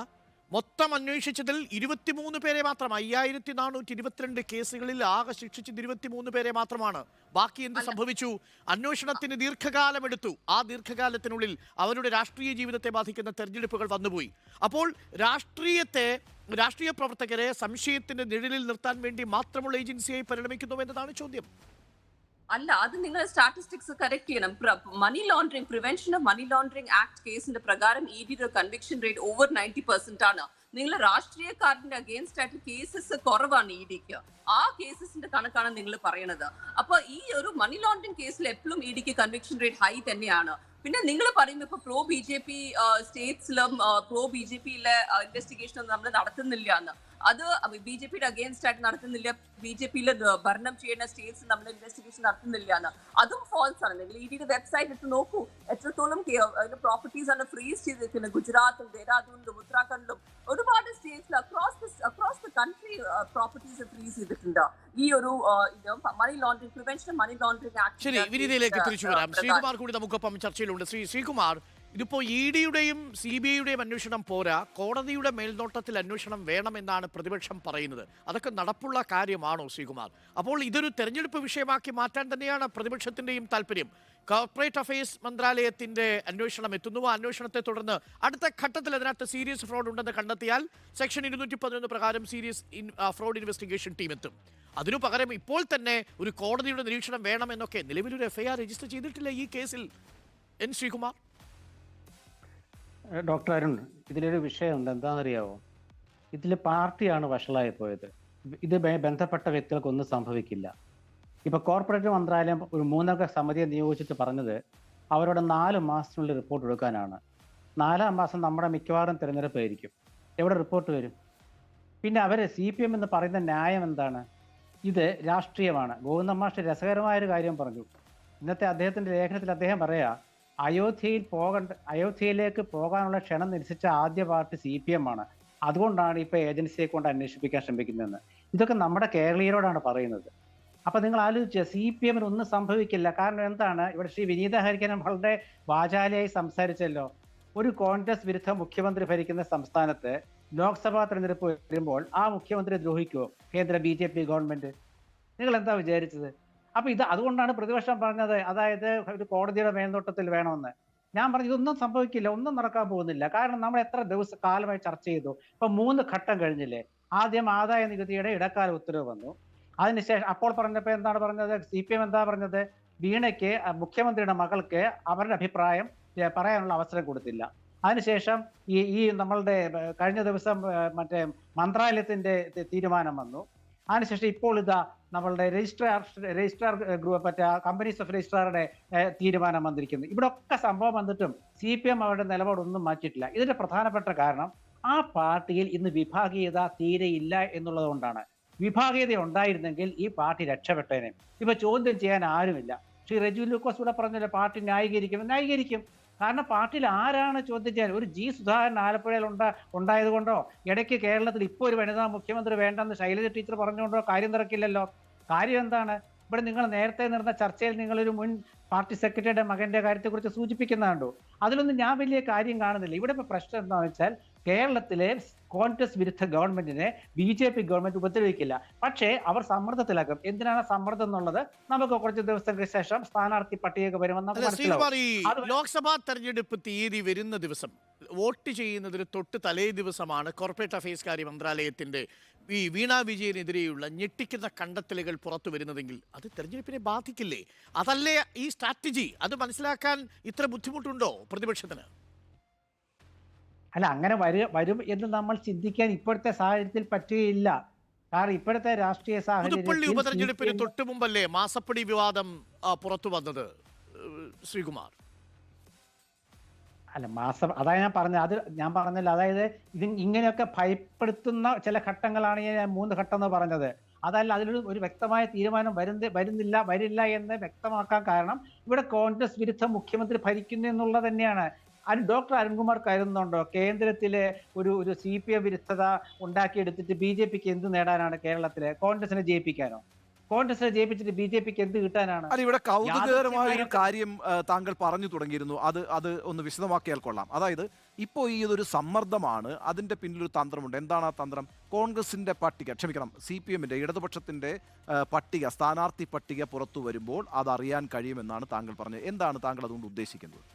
മൊത്തം അന്വേഷിച്ചതിൽ 23 പേരെ മാത്രം. 5422 കേസുകളിൽ ആകെ ശിക്ഷിച്ചത് 23 പേരെ മാത്രമാണ്. ബാക്കി എന്ത് സംഭവിച്ചു? അന്വേഷണത്തിന് ദീർഘകാലമെടുത്തു. ആ ദീർഘകാലത്തിനുള്ളിൽ അവരുടെ രാഷ്ട്രീയ ജീവിതത്തെ ബാധിക്കുന്ന തെരഞ്ഞെടുപ്പുകൾ വന്നുപോയി. അപ്പോൾ രാഷ്ട്രീയ പ്രവർത്തകരെ സംശയത്തിന്റെ നിഴലിൽ നിർത്താൻ വേണ്ടി മാത്രമുള്ള ഏജൻസിയായി പരിണമിക്കുന്നു എന്നതാണ് ചോദ്യം. അല്ല, അത് നിങ്ങൾ സ്റ്റാറ്റിസ്റ്റിക്സ് കറക്റ്റ് ചെയ്യണം. Money laundering, prevention of money laundering act കേസിന്റെ പ്രകാരം EDയുടെ കൺവിക്ഷൻ റേറ്റ് ഓവർ 90% ആണ്. നിങ്ങൾ രാഷ്ട്രീയക്കാരന്റെ അഗെയിൻസ്റ്റ് ആയിട്ട് കേസസ് കുറവാണ് EDക്ക്. ആ കേസസിന്റെ കണക്കാണ് നിങ്ങൾ പറയുന്നത്. അപ്പൊ ഈ ഒരു മണി ലോണ്ടറിംഗ് കേസിൽ എപ്പോഴും EDക്ക് കൺവിക്ഷൻ റേറ്റ് ഹൈ തന്നെയാണ്. പിന്നെ നിങ്ങൾ പറയുമ്പോൾ ഇപ്പൊ പ്രോ BJP സ്റ്റേറ്റ്സിലും പ്രോ BJPയിലെ ഇൻവെസ്റ്റിഗേഷൻ ഒന്നും നമ്മൾ നടത്തുന്നില്ല എന്ന്. അത് BJPയുടെ അഗെയിൻസ്റ്റ് ആയിട്ട് നടത്തുന്നില്ല, BJPയിലെ ഭരണം ചെയ്യുന്ന സ്റ്റേറ്റ്സ് നമ്മൾ ഇൻവെസ്റ്റിഗേഷൻ നടത്തുന്നില്ല എന്ന്. അതും ഫോൾസ് ആണ്. നിങ്ങൾ EDയുടെ വെബ്സൈറ്റ് എടുത്ത് നോക്കൂ, എത്രത്തോളം പ്രോപ്പർട്ടീസ് ആണ് ഫ്രീസ് ചെയ്തിരിക്കുന്നത്. ഗുജറാത്തും ദേഹ്രാദൂണിലും ഉത്തരാഖണ്ഡിലും ഒരുപാട് സ്റ്റേറ്റ്സിൽ across the country properties freeze ചെയ്തിട്ടുണ്ട്. ഈ ഒരു money laundering, prevention money laundering act. ശരി, വിനീതയിലേക്ക് തിരിച്ചു വരാം. ശ്രീകുമാർ കൂടി നമുക്കൊപ്പം ചർച്ചയിലുണ്ട്. ശ്രീകുമാർ, ഇതിപ്പോ ഇ ഡിയുടെയും CBIയുടെയും അന്വേഷണം പോരാ, കോടതിയുടെ മേൽനോട്ടത്തിൽ അന്വേഷണം വേണമെന്നാണ് പ്രതിപക്ഷം പറയുന്നത്. അതൊക്കെ നടപ്പുള്ള കാര്യമാണോ ശ്രീകുമാർ? അപ്പോൾ ഇതൊരു തെരഞ്ഞെടുപ്പ് വിഷയമാക്കി മാറ്റാൻ തന്നെയാണ് പ്രതിപക്ഷത്തിന്റെയും താല്പര്യം. കോർപ്പറേറ്റ് അഫയേഴ്സ് മന്ത്രാലയത്തിന്റെ അന്വേഷണം എത്തുന്നു. ആ അന്വേഷണത്തെ തുടർന്ന് അടുത്ത ഘട്ടത്തിൽ അതിനകത്ത് സീരിയസ് ഫ്രോഡ് ഉണ്ടെന്ന് കണ്ടെത്തിയാൽ സെക്ഷൻ 211 പ്രകാരം സീരിയസ് ഫ്രോഡ് ഇൻവെസ്റ്റിഗേഷൻ ടീം എത്തും. അതിനു പകരം ഇപ്പോൾ തന്നെ ഒരു കോടതിയുടെ നിരീക്ഷണം വേണമെന്നൊക്കെ നിലവിലൊരു FIR രജിസ്റ്റർ ചെയ്തിട്ടില്ല ഈ കേസിൽ. എൻ ശ്രീകുമാർ. ഡോക്ടർ അരുൺ, ഇതിലൊരു വിഷയമുണ്ട്. എന്താണെന്നറിയാവോ? ഇതിൽ പാർട്ടിയാണ് വഷളായി പോയത്. ഇത് ബന്ധപ്പെട്ട വ്യക്തികൾക്കൊന്നും സംഭവിക്കില്ല. ഇപ്പൊ കോർപ്പറേറ്റ് മന്ത്രാലയം ഒരു 3 അംഗ സമിതിയെ നിയോഗിച്ചിട്ട് പറഞ്ഞത് അവരോട് 4 മാസത്തിനുള്ളിൽ റിപ്പോർട്ട് കൊടുക്കാനാണ്. 4-ാം മാസം നമ്മുടെ മിക്കവാറും തിരഞ്ഞെടുപ്പായിരിക്കും. എവിടെ റിപ്പോർട്ട് വരും? പിന്നെ അവര് CPM എന്ന് പറയുന്ന ന്യായം എന്താണ്? ഇത് രാഷ്ട്രീയമാണ്. ഗോവിന്ദൻ മാഷ് രസകരമായൊരു കാര്യം പറഞ്ഞു. ഇന്നത്തെ അദ്ദേഹത്തിന്റെ ലേഖനത്തിൽ അദ്ദേഹം പറയാ, അയോധ്യയിലേക്ക് പോകാനുള്ള ക്ഷണം നിരസിച്ച ആദ്യ പാർട്ടി CPM ആണ്. അതുകൊണ്ടാണ് ഇപ്പൊ ഏജൻസിയെ കൊണ്ട് അന്വേഷിപ്പിക്കാൻ ശ്രമിക്കുന്നതെന്ന്. ഇതൊക്കെ നമ്മുടെ കേരളീയരോടാണ് പറയുന്നത്. അപ്പൊ നിങ്ങൾ ആലോചിച്ച്, CPM ഒന്നും സംഭവിക്കില്ല. കാരണം എന്താണ്? ഇവിടെ ശ്രീ വിനീത ഹരിക്കരൻ വളരെ വാചാലയായി സംസാരിച്ചല്ലോ. ഒരു കോൺഗ്രസ് വിരുദ്ധ മുഖ്യമന്ത്രി ഭരിക്കുന്ന സംസ്ഥാനത്ത് ലോക്സഭാ തെരഞ്ഞെടുപ്പ് വരുമ്പോൾ ആ മുഖ്യമന്ത്രി ദ്രോഹിക്കുമോ കേന്ദ്ര BJP ഗവൺമെന്റ്? നിങ്ങൾ എന്താ വിചാരിച്ചത്? അപ്പൊ അതുകൊണ്ടാണ് പ്രതിപക്ഷം പറഞ്ഞത്, അതായത് ഒരു കോടതിയുടെ മേൽനോട്ടത്തിൽ വേണമെന്ന്. ഞാൻ പറഞ്ഞു ഇതൊന്നും സംഭവിക്കില്ല, ഒന്നും നടക്കാൻ പോകുന്നില്ല. കാരണം നമ്മൾ എത്ര കാലമായി ചർച്ച ചെയ്തു. ഇപ്പൊ 3 ഘട്ടം കഴിഞ്ഞില്ലേ? ആദ്യം ആദായ നികുതിയുടെ ഇടക്കാല ഉത്തരവ് വന്നു. അതിനുശേഷം അപ്പോൾ പറഞ്ഞപ്പോ എന്താണ് പറഞ്ഞത്? CPM എന്താ പറഞ്ഞത്? വീണയ്ക്ക്, മുഖ്യമന്ത്രിയുടെ മകൾക്ക് അവരുടെ അഭിപ്രായം പറയാനുള്ള അവസരം കൊടുത്തില്ല. അതിനുശേഷം ഈ നമ്മളുടെ കഴിഞ്ഞ ദിവസം മറ്റേ മന്ത്രാലയത്തിന്റെ തീരുമാനം വന്നു. അതിനുശേഷം ഇപ്പോൾ ഇതാ നമ്മളുടെ രജിസ്ട്രാർ ഗ്രൂപ്പ് മറ്റേ കമ്പനീസ് ഓഫ് രജിസ്ട്രാറുടെ തീരുമാനം വന്നിരിക്കുന്നു. ഇവിടെ ഒക്കെ സംഭവം വന്നിട്ടും CPM അവരുടെ നിലപാടൊന്നും മാറ്റിയിട്ടില്ല. ഇതിന്റെ പ്രധാനപ്പെട്ട കാരണം ആ പാർട്ടിയിൽ ഇന്ന് വിഭാഗീയത തീരെയില്ല എന്നുള്ളത് കൊണ്ടാണ്. വിഭാഗീയത ഉണ്ടായിരുന്നെങ്കിൽ ഈ പാർട്ടി രക്ഷപ്പെട്ടേനെ. ഇപ്പൊ ചോദ്യം ചെയ്യാൻ ആരുമില്ല. ശ്രീ റെജി ലൂക്കോസ് ഇവിടെ പറഞ്ഞല്ലോ പാർട്ടി ന്യായീകരിക്കും. കാരണം പാർട്ടിയിൽ ആരാണ് ചോദ്യം ചെയ്യാൻ? ഒരു G സുധാകരൻ ആലപ്പുഴയിൽ ഉണ്ടായത് കൊണ്ടോ, ഇടയ്ക്ക് കേരളത്തിൽ ഇപ്പോൾ ഒരു വനിതാ മുഖ്യമന്ത്രി വേണ്ടെന്ന് ശൈലജ ടീച്ചർ പറഞ്ഞുകൊണ്ടോ കാര്യം നടക്കില്ലല്ലോ. കാര്യം എന്താണ്? ഇവിടെ നിങ്ങൾ നേരത്തെ നടന്ന ചർച്ചയിൽ നിങ്ങളൊരു മുൻ പാർട്ടി സെക്രട്ടറിയുടെ മകന്റെ കാര്യത്തെക്കുറിച്ച് സൂചിപ്പിക്കുന്നുണ്ടോ? അതിലൊന്നും ഞാൻ വലിയ കാര്യം കാണുന്നില്ല. ഇവിടെ ഇപ്പൊ പ്രശ്നം എന്താണെന്ന് വെച്ചാൽ കേരളത്തിലെ കോൺഗ്രസ് വിരുദ്ധ ഗവൺമെന്റിനെ BJP ഗവൺമെന്റ് ഉപദ്രവിക്കില്ല. പക്ഷേ അവർ സമ്മർദ്ദത്തിലാക്കും. എന്തിനാണ് സമ്മർദ്ദം എന്നുള്ളത് നമുക്ക് കുറച്ച് ദിവസങ്ങൾക്ക് ശേഷം സ്ഥാനാർത്ഥി പട്ടികയൊക്കെ വരുമെന്ന് മനസ്സിലാവും. ലോക്സഭാ തെരഞ്ഞെടുപ്പ് തീയതി വരുന്ന ദിവസം, വോട്ട് ചെയ്യുന്നതിന് തൊട്ട് തലേ ദിവസമാണ് കോർപ്പറേറ്റ് അഫയേഴ്സ് കാര്യ മന്ത്രാലയത്തിന്റെ ഈ വീണ വിജയനെതിരെയുള്ള ഞെട്ടിക്കുന്ന കണ്ടെത്തലുകൾ പുറത്തു വരുന്നതെങ്കിൽ അത് തെരഞ്ഞെടുപ്പിനെ ബാധിക്കില്ലേ? അതല്ലേ ഈ സ്ട്രാറ്റജി? അത് മനസ്സിലാക്കാൻ ഇത്ര ബുദ്ധിമുട്ടുണ്ടോ പ്രതിപക്ഷത്തിന്? അല്ല, അങ്ങനെ വരും എന്ന് നമ്മൾ ചിന്തിക്കാൻ ഇപ്പോഴത്തെ സാഹചര്യത്തിൽ പറ്റുകയില്ല. കാരണം ഇപ്പോഴത്തെ രാഷ്ട്രീയ പുതുപ്പള്ളി ഉപതെരഞ്ഞെടുപ്പിന് സാഹചര്യം തൊട്ട് മുമ്പല്ലേ മാസപ്പടി വിവാദം പുറത്തു വന്നത് ശ്രീകുമാർ? അല്ല, അതായത് ഞാൻ പറഞ്ഞല്ലോ, അതായത് ഇങ്ങനെയൊക്കെ ഭയപ്പെടുത്തുന്ന ചില ഘട്ടങ്ങളാണ് ഞാൻ 3 ഘട്ടം എന്ന് പറഞ്ഞത്. അതല്ല, അതിലൊരു വ്യക്തമായ തീരുമാനം വരില്ല എന്ന് വ്യക്തമാക്കാൻ കാരണം ഇവിടെ കോൺഗ്രസ് വിരുദ്ധ മുഖ്യമന്ത്രി ഭരിക്കുന്നു എന്നുള്ളത് തന്നെയാണ്. ഡോക്ടർ അരുൺകുമാർ കരുതുന്നുണ്ടോ കേന്ദ്രത്തിലെ ഒരു CPM വിരുദ്ധത ഉണ്ടാക്കിയെടുത്തിട്ട് BJPക്ക് എന്ത് നേടാനാണ്? കേരളത്തിലെ കോൺഗ്രസിനെ ജയിപ്പിക്കാനോ? കോൺഗ്രസിനെ ജയിപ്പിച്ചിട്ട് BJPക്ക് എന്ത് കിട്ടാനാണ്? അത് ഇവിടെ കൗതുകകരമായ ഒരു കാര്യം താങ്കൾ പറഞ്ഞു തുടങ്ങിയിരുന്നു. അത് ഒന്ന് വിശദമാക്കിയാൽ കൊള്ളാം. അതായത് ഇപ്പോൾ ഈ ഇതൊരു സമ്മർദ്ദമാണ്, അതിന്റെ പിന്നിലൊരു തന്ത്രമുണ്ട്. എന്താണ് ആ തന്ത്രം? കോൺഗ്രസിന്റെ പട്ടിക, CPMന്റെ ഇടതുപക്ഷത്തിന്റെ പട്ടിക, സ്ഥാനാർത്ഥി പട്ടിക പുറത്തു വരുമ്പോൾ അതറിയാൻ കഴിയുമെന്നാണ് താങ്കൾ പറഞ്ഞത്. എന്താണ് താങ്കൾ അതുകൊണ്ട് ഉദ്ദേശിക്കുന്നത്?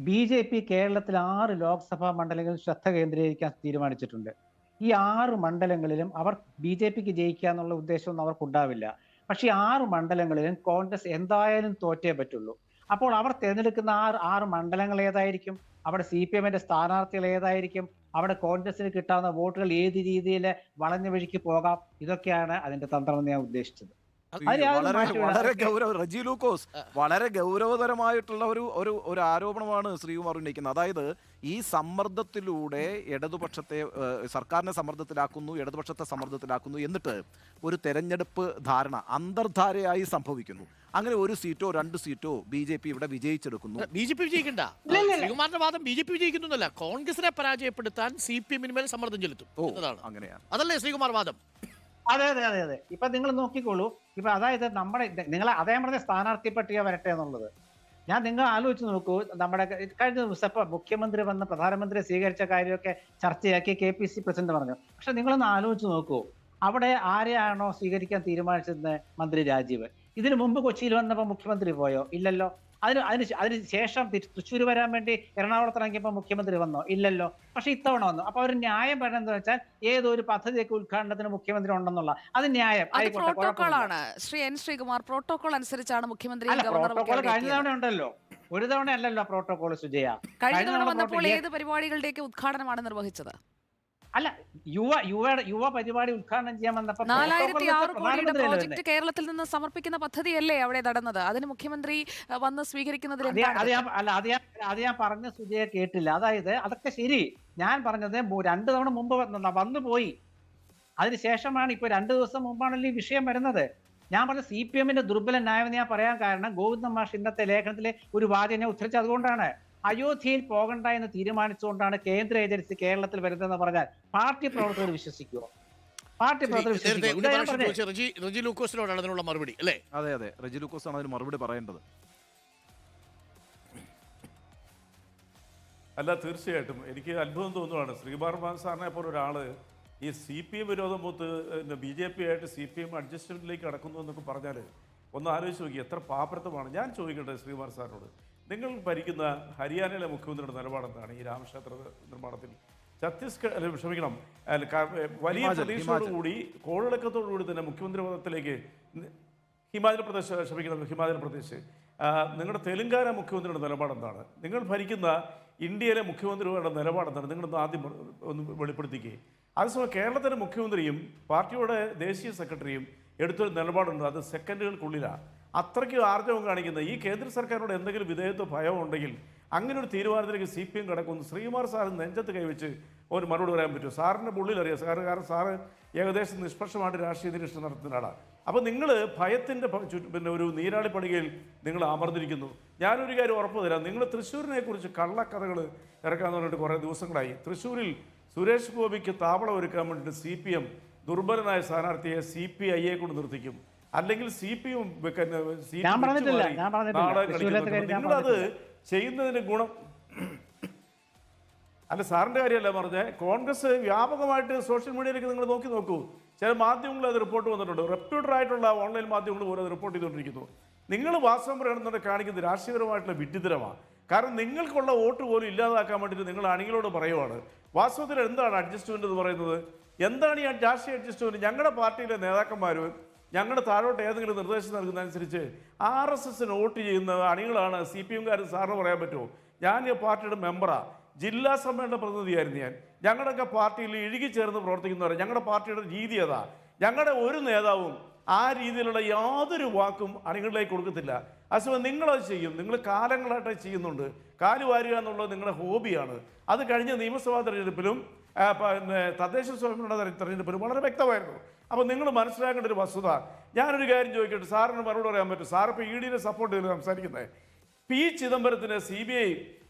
BJP കേരളത്തിൽ 6 ലോക്സഭാ മണ്ഡലങ്ങളിൽ ശ്രദ്ധ കേന്ദ്രീകരിക്കാൻ തീരുമാനിച്ചിട്ടുണ്ട്. ഈ 6 മണ്ഡലങ്ങളിലും അവർ BJPക്ക് ജയിക്കുക എന്നുള്ള ഉദ്ദേശമൊന്നും അവർക്കുണ്ടാവില്ല. പക്ഷേ 6 മണ്ഡലങ്ങളിലും കോൺഗ്രസ് എന്തായാലും തോറ്റേ പറ്റുള്ളൂ. അപ്പോൾ അവർ തിരഞ്ഞെടുക്കുന്ന 6 മണ്ഡലങ്ങൾ ഏതായിരിക്കും? അവിടെ CPMന്റെ സ്ഥാനാർത്ഥികൾ ഏതായിരിക്കും? അവിടെ കോൺഗ്രസിന് കിട്ടാവുന്ന വോട്ടുകൾ ഏത് രീതിയിൽ വളഞ്ഞ വഴിക്ക് പോകാം? ഇതൊക്കെയാണ് അതിന്റെ തന്ത്രമെന്ന് ഞാൻ ഉദ്ദേശിച്ചത്. വളരെ റെജി ലൂക്കോസ്, വളരെ ഗൗരവതരമായിട്ടുള്ള ഒരു ആരോപണമാണ് ശ്രീകുമാർ ഉന്നയിക്കുന്നത്. അതായത് ഈ സമ്മർദ്ദത്തിലൂടെ ഇടതുപക്ഷത്തെ, സർക്കാരിനെ സമ്മർദ്ദത്തിലാക്കുന്നു, ഇടതുപക്ഷത്തെ സമ്മർദ്ദത്തിലാക്കുന്നു, എന്നിട്ട് ഒരു തെരഞ്ഞെടുപ്പ് ധാരണ അന്തർധാരയായി സംഭവിക്കുന്നു. അങ്ങനെ 1 സീറ്റോ 2 സീറ്റോ BJP ഇവിടെ വിജയിച്ചെടുക്കുന്നു. BJP വിജയിക്കണ്ട. ശ്രീകുമാറിന്റെ വാദം BJP വിജയിക്കുന്നല്ല, കോൺഗ്രസിനെ പരാജയപ്പെടുത്താൻ CPM മേൽ സമ്മർദ്ദം ചെലുത്തും എന്നതാണ്. അങ്ങനെയാണ്, അതല്ലേ ശ്രീകുമാർ വാദം? അതെ. ഇപ്പൊ നിങ്ങൾ നോക്കിക്കോളൂ. ഇപ്പൊ അതായത് നിങ്ങൾ അദ്ദേഹം പറഞ്ഞ സ്ഥാനാർത്ഥി പട്ടിക വരട്ടെ എന്നുള്ളത്. നിങ്ങൾ ആലോചിച്ച് നോക്കൂ, നമ്മുടെ കഴിഞ്ഞ ദിവസം ഇപ്പൊ മുഖ്യമന്ത്രി വന്ന് പ്രധാനമന്ത്രി സ്വീകരിച്ച കാര്യമൊക്കെ ചർച്ചയാക്കി KPC പ്രസിഡന്റ് പറഞ്ഞു. പക്ഷെ നിങ്ങളൊന്ന് ആലോചിച്ച് നോക്കൂ, അവിടെ ആരെയാണോ സ്വീകരിക്കാൻ തീരുമാനിച്ചത് മന്ത്രി രാജീവ്? ഇതിനു മുമ്പ് കൊച്ചിയിൽ വന്നപ്പോൾ മുഖ്യമന്ത്രി പോയോ? ഇല്ലല്ലോ. അതിന് ശേഷം തൃശ്ശൂർ വരാൻ വേണ്ടി എറണാകുളത്ത് ഇറങ്ങിയപ്പോൾ മുഖ്യമന്ത്രി വന്നോ? ഇല്ലല്ലോ. പക്ഷെ ഇത്തവണ വന്നു. അപ്പൊ അവർ ന്യായം പറയുന്നത് വെച്ചാൽ ഏതൊരു പദ്ധതിയൊക്കെ ഉദ്ഘാടനത്തിന് മുഖ്യമന്ത്രി ഉണ്ടെന്നുള്ള അത് ന്യായം അത് ആയിക്കോട്ടെ, പ്രോട്ടോകോൾ കുഴപ്പമില്ല. ആണ്. ശ്രീ N. ശ്രീകുമാർ, പ്രോട്ടോകോൾ അനുസരിച്ചാണ് മുഖ്യമന്ത്രി അല്ല, ഗവർണറും പ്രോട്ടോകോൾ ഒക്കെ കഴിഞ്ഞ അവിടെ തവണ ഉണ്ടല്ലോ, ഒരു തവണ അല്ലല്ലോ പ്രോട്ടോകോൾ സുജയ. കഴിഞ്ഞ തവണ തവണ വന്നപ്പോൾ പ്രോട്ടോ- ഏത് പരിപാടികളുടെയൊക്കെ ഉദ്ഘാടനമാണ് നിർവഹിച്ചത്? അല്ല, യുവ പരിപാടി ഉദ്ഘാടനം ചെയ്യാൻ വന്നപ്പോ 4006 കോടിയുടെ പ്രധാനമന്ത്രിയല്ലേ പ്രോജക്ട് വരുന്നത്? കേരളത്തിൽ നിന്ന് സമർപ്പിക്കുന്ന പദ്ധതിയല്ലേ അവിടെ നടന്നത്? അതിന് മുഖ്യമന്ത്രി വന്ന് സ്വീകരിക്കുന്നതിൽ അത് എന്താണ് ഞാൻ അല്ല അത് ഞാൻ പറഞ്ഞ സുജയ കേട്ടില്ല. അതായത് അതൊക്കെ ശരി, ഞാൻ പറഞ്ഞത് 2 തവണ മുമ്പ് വന്നു പോയി. അതിനുശേഷമാണ് ഇപ്പൊ 2 ദിവസം മുമ്പാണല്ലോ ഈ വിഷയം വരുന്നത്. ഞാൻ പറഞ്ഞ CPM ദുർബല ന്യായം ഞാൻ പറയാൻ കാരണം ഗോവിന്ദൻ മാഷ് ഇന്നത്തെ ലേഖനത്തിലെ ഒരു വാചകം ഞാൻ ഉദ്ധരിച്ചത് അതുകൊണ്ടാണ്. അയോധ്യയിൽ പോകണ്ട എന്ന് തീരുമാനിച്ചുകൊണ്ടാണ് കേന്ദ്ര ഏജൻസി കേരളത്തിൽ വരുന്നതെന്ന് പറഞ്ഞാൽ പാർട്ടി പ്രവർത്തകർ വിശ്വസിക്കുമോ? പാർട്ടി പ്രവർത്തകർ നേരത്തെ വിശ്വസിക്കുമോ? ഒരു ഇതാ ഞാൻ പ്രാവശ്യം പറഞ്ഞത്. ചോദിച്ച റെജി ലൂക്കോസിനോടാണ് അതിനുള്ള മറുപടി അല്ലേ? അതെ അതെ, റെജി ലൂക്കോസ് ആണ് അതിന് മറുപടി പറയേണ്ടത്. അല്ല, തീർച്ചയായിട്ടും എനിക്ക് അത്ഭുതം തോന്നുവാണ്. ശ്രീകുമാർ സാറിനെ പോലെ ഒരാൾ ഈ CPM വിരോധം മൂത്ത് BJP ആയിട്ട് CPM അഡ്ജസ്റ്റ്മെൻറ്റിലേക്ക് കടക്കുന്നു എന്നൊക്കെ പറഞ്ഞാൽ ഒന്ന് ആലോചിച്ച് നോക്കി, എത്ര പാപ്പരത്വമാണ്. ഞാൻ ചോദിക്കട്ടെ ശ്രീകുമാർ സാറിനോട്, നിങ്ങൾ ഭരിക്കുന്ന ഹരിയാനയിലെ മുഖ്യമന്ത്രിയുടെ നിലപാടെന്താണ് ഈ രാമക്ഷേത്ര നിർമ്മാണത്തിൽ? ഛത്തീസ്ഗഡ് ക്ഷമിക്കണം, വലിയ പ്രതീക്ഷയോടുകൂടി കോളിളക്കത്തോടുകൂടി തന്നെ മുഖ്യമന്ത്രി പദത്തിലേക്ക് ഹിമാചൽ പ്രദേശ് നിങ്ങളുടെ തെലുങ്കാന മുഖ്യമന്ത്രിയുടെ നിലപാടെന്താണ്? നിങ്ങൾ ഭരിക്കുന്ന ഇന്ത്യയിലെ മുഖ്യമന്ത്രിയുടെ നിലപാടെന്താണ്? നിങ്ങളൊന്ന് ആദ്യം ഒന്ന് വെളിപ്പെടുത്തിക്കുകയും അതേസമയം കേരളത്തിലെ മുഖ്യമന്ത്രിയും പാർട്ടിയുടെ ദേശീയ സെക്രട്ടറിയും എടുത്തൊരു നിലപാടുണ്ട്, അത് സെക്കൻഡുകൾക്കുള്ളിലാണ്. അത്രയ്ക്ക് ആർജവം കാണിക്കുന്ന ഈ കേന്ദ്ര സർക്കാരിനോട് എന്തെങ്കിലും വിധേയത്വ ഭയം ഉണ്ടെങ്കിൽ അങ്ങനെ ഒരു തീരുമാനത്തിലേക്ക് CPM കിടക്കുന്നു. ശ്രീകുമാർ സാറ് നെഞ്ചത്ത് കൈവച്ച് ഒരു മറുപടി പറയാൻ പറ്റുമോ? സാറിൻ്റെ ഉള്ളിൽ അറിയാം കാരണം സാറ് ഏകദേശം നിഷ്പക്ഷമായിട്ട് രാഷ്ട്രീയ നിരീക്ഷണം നടത്തുന്ന ആളാണ്. അപ്പോൾ നിങ്ങൾ ഭയത്തിൻ്റെ ഒരു നീരാളി പടികയിൽ നിങ്ങൾ അമർന്നിരിക്കുന്നു. ഞാനൊരു കാര്യം ഉറപ്പ് തരാം, നിങ്ങൾ തൃശ്ശൂരിനെ കുറിച്ച് കള്ളക്കഥകൾ ഇറക്കാന്ന് പറഞ്ഞിട്ട് കുറേ ദിവസങ്ങളായി. തൃശ്ശൂരിൽ സുരേഷ് ഗോപിക്ക് താവളം ഒരുക്കാൻ വേണ്ടിയിട്ട് CPM ദുർബലനായ സ്ഥാനാർത്ഥിയെ CPIയെ കൊണ്ട് നിർത്തിക്കും, അല്ലെങ്കിൽ CPM നിങ്ങളത് ചെയ്യുന്നതിന് ഗുണം അല്ല. സാറിൻ്റെ കാര്യമല്ല പറഞ്ഞേ, കോൺഗ്രസ് വ്യാപകമായിട്ട് സോഷ്യൽ മീഡിയയിലേക്ക് നിങ്ങൾ നോക്കൂ, ചില മാധ്യമങ്ങൾ അത് റിപ്പോർട്ട് വന്നിട്ടുണ്ട്, റെപ്യൂട്ടഡ് ആയിട്ടുള്ള ഓൺലൈൻ മാധ്യമങ്ങൾ പോലും അത് റിപ്പോർട്ട് ചെയ്തുകൊണ്ടിരിക്കുന്നു. നിങ്ങൾ വാസ്തവം പറയണമെന്നുണ്ടെങ്കിൽ കാണിക്കുന്നത് രാഷ്ട്രീയപരമായിട്ടുള്ള വിഡ്ഢിത്തരമാണ്. കാരണം നിങ്ങൾക്കുള്ള വോട്ട് പോലും ഇല്ലാതാക്കാൻ വേണ്ടിയിട്ട് നിങ്ങൾ അണികളോട് പറയുവാണ്. വാസ്തവത്തിൽ എന്താണ് അഡ്ജസ്റ്റ്മെന്റ് എന്ന് പറയുന്നത്? എന്താണ് ഈ രാഷ്ട്രീയ അഡ്ജസ്റ്റ്മെന്റ്? ഞങ്ങളുടെ പാർട്ടിയിലെ നേതാക്കന്മാരും ഞങ്ങളുടെ താഴോട്ട് ഏതെങ്കിലും നിർദ്ദേശം നൽകുന്നതനുസരിച്ച് RSSന് വോട്ട് ചെയ്യുന്ന അണികളാണ് CPMകാർ. സാറിന് പറയാൻ പറ്റുമോ? ഞാൻ ഈ പാർട്ടിയുടെ മെമ്പറാണ്, ജില്ലാ സമ്മേളന പ്രതിനിധിയായിരുന്നു ഞാൻ. ഞങ്ങളുടെയൊക്കെ പാർട്ടിയിൽ ഇഴുകിച്ചേർന്ന് പ്രവർത്തിക്കുന്നവർ. ഞങ്ങളുടെ പാർട്ടിയുടെ രീതി അതാ. ഞങ്ങളുടെ ഒരു നേതാവും ആ രീതിയിലുള്ള യാതൊരു വാക്കും അണികളിലേക്ക് കൊടുക്കത്തില്ല. അതേസമയം നിങ്ങളത് ചെയ്യും, നിങ്ങൾ കാലങ്ങളായിട്ട് ചെയ്യുന്നുണ്ട്. കാലുവാരുക എന്നുള്ളത് നിങ്ങളുടെ ഹോബിയാണ്. അത് കഴിഞ്ഞ നിയമസഭാ തെരഞ്ഞെടുപ്പിലും പിന്നെ തദ്ദേശ സ്വയംഭരണ തെരഞ്ഞെടുപ്പിലും വളരെ വ്യക്തമായിരുന്നു. അപ്പോൾ നിങ്ങൾ മനസ്സിലാക്കേണ്ട ഒരു വസ്തുത, ഞാനൊരു കാര്യം ചോദിക്കട്ടെ, സാറിന് മറുപടി പറയാൻ പറ്റും. സാർ ഇപ്പോൾ EDനെ സപ്പോർട്ട് ചെയ്ത് സംസാരിക്കുന്നത്, P. ചിദംബരത്തിന് CBI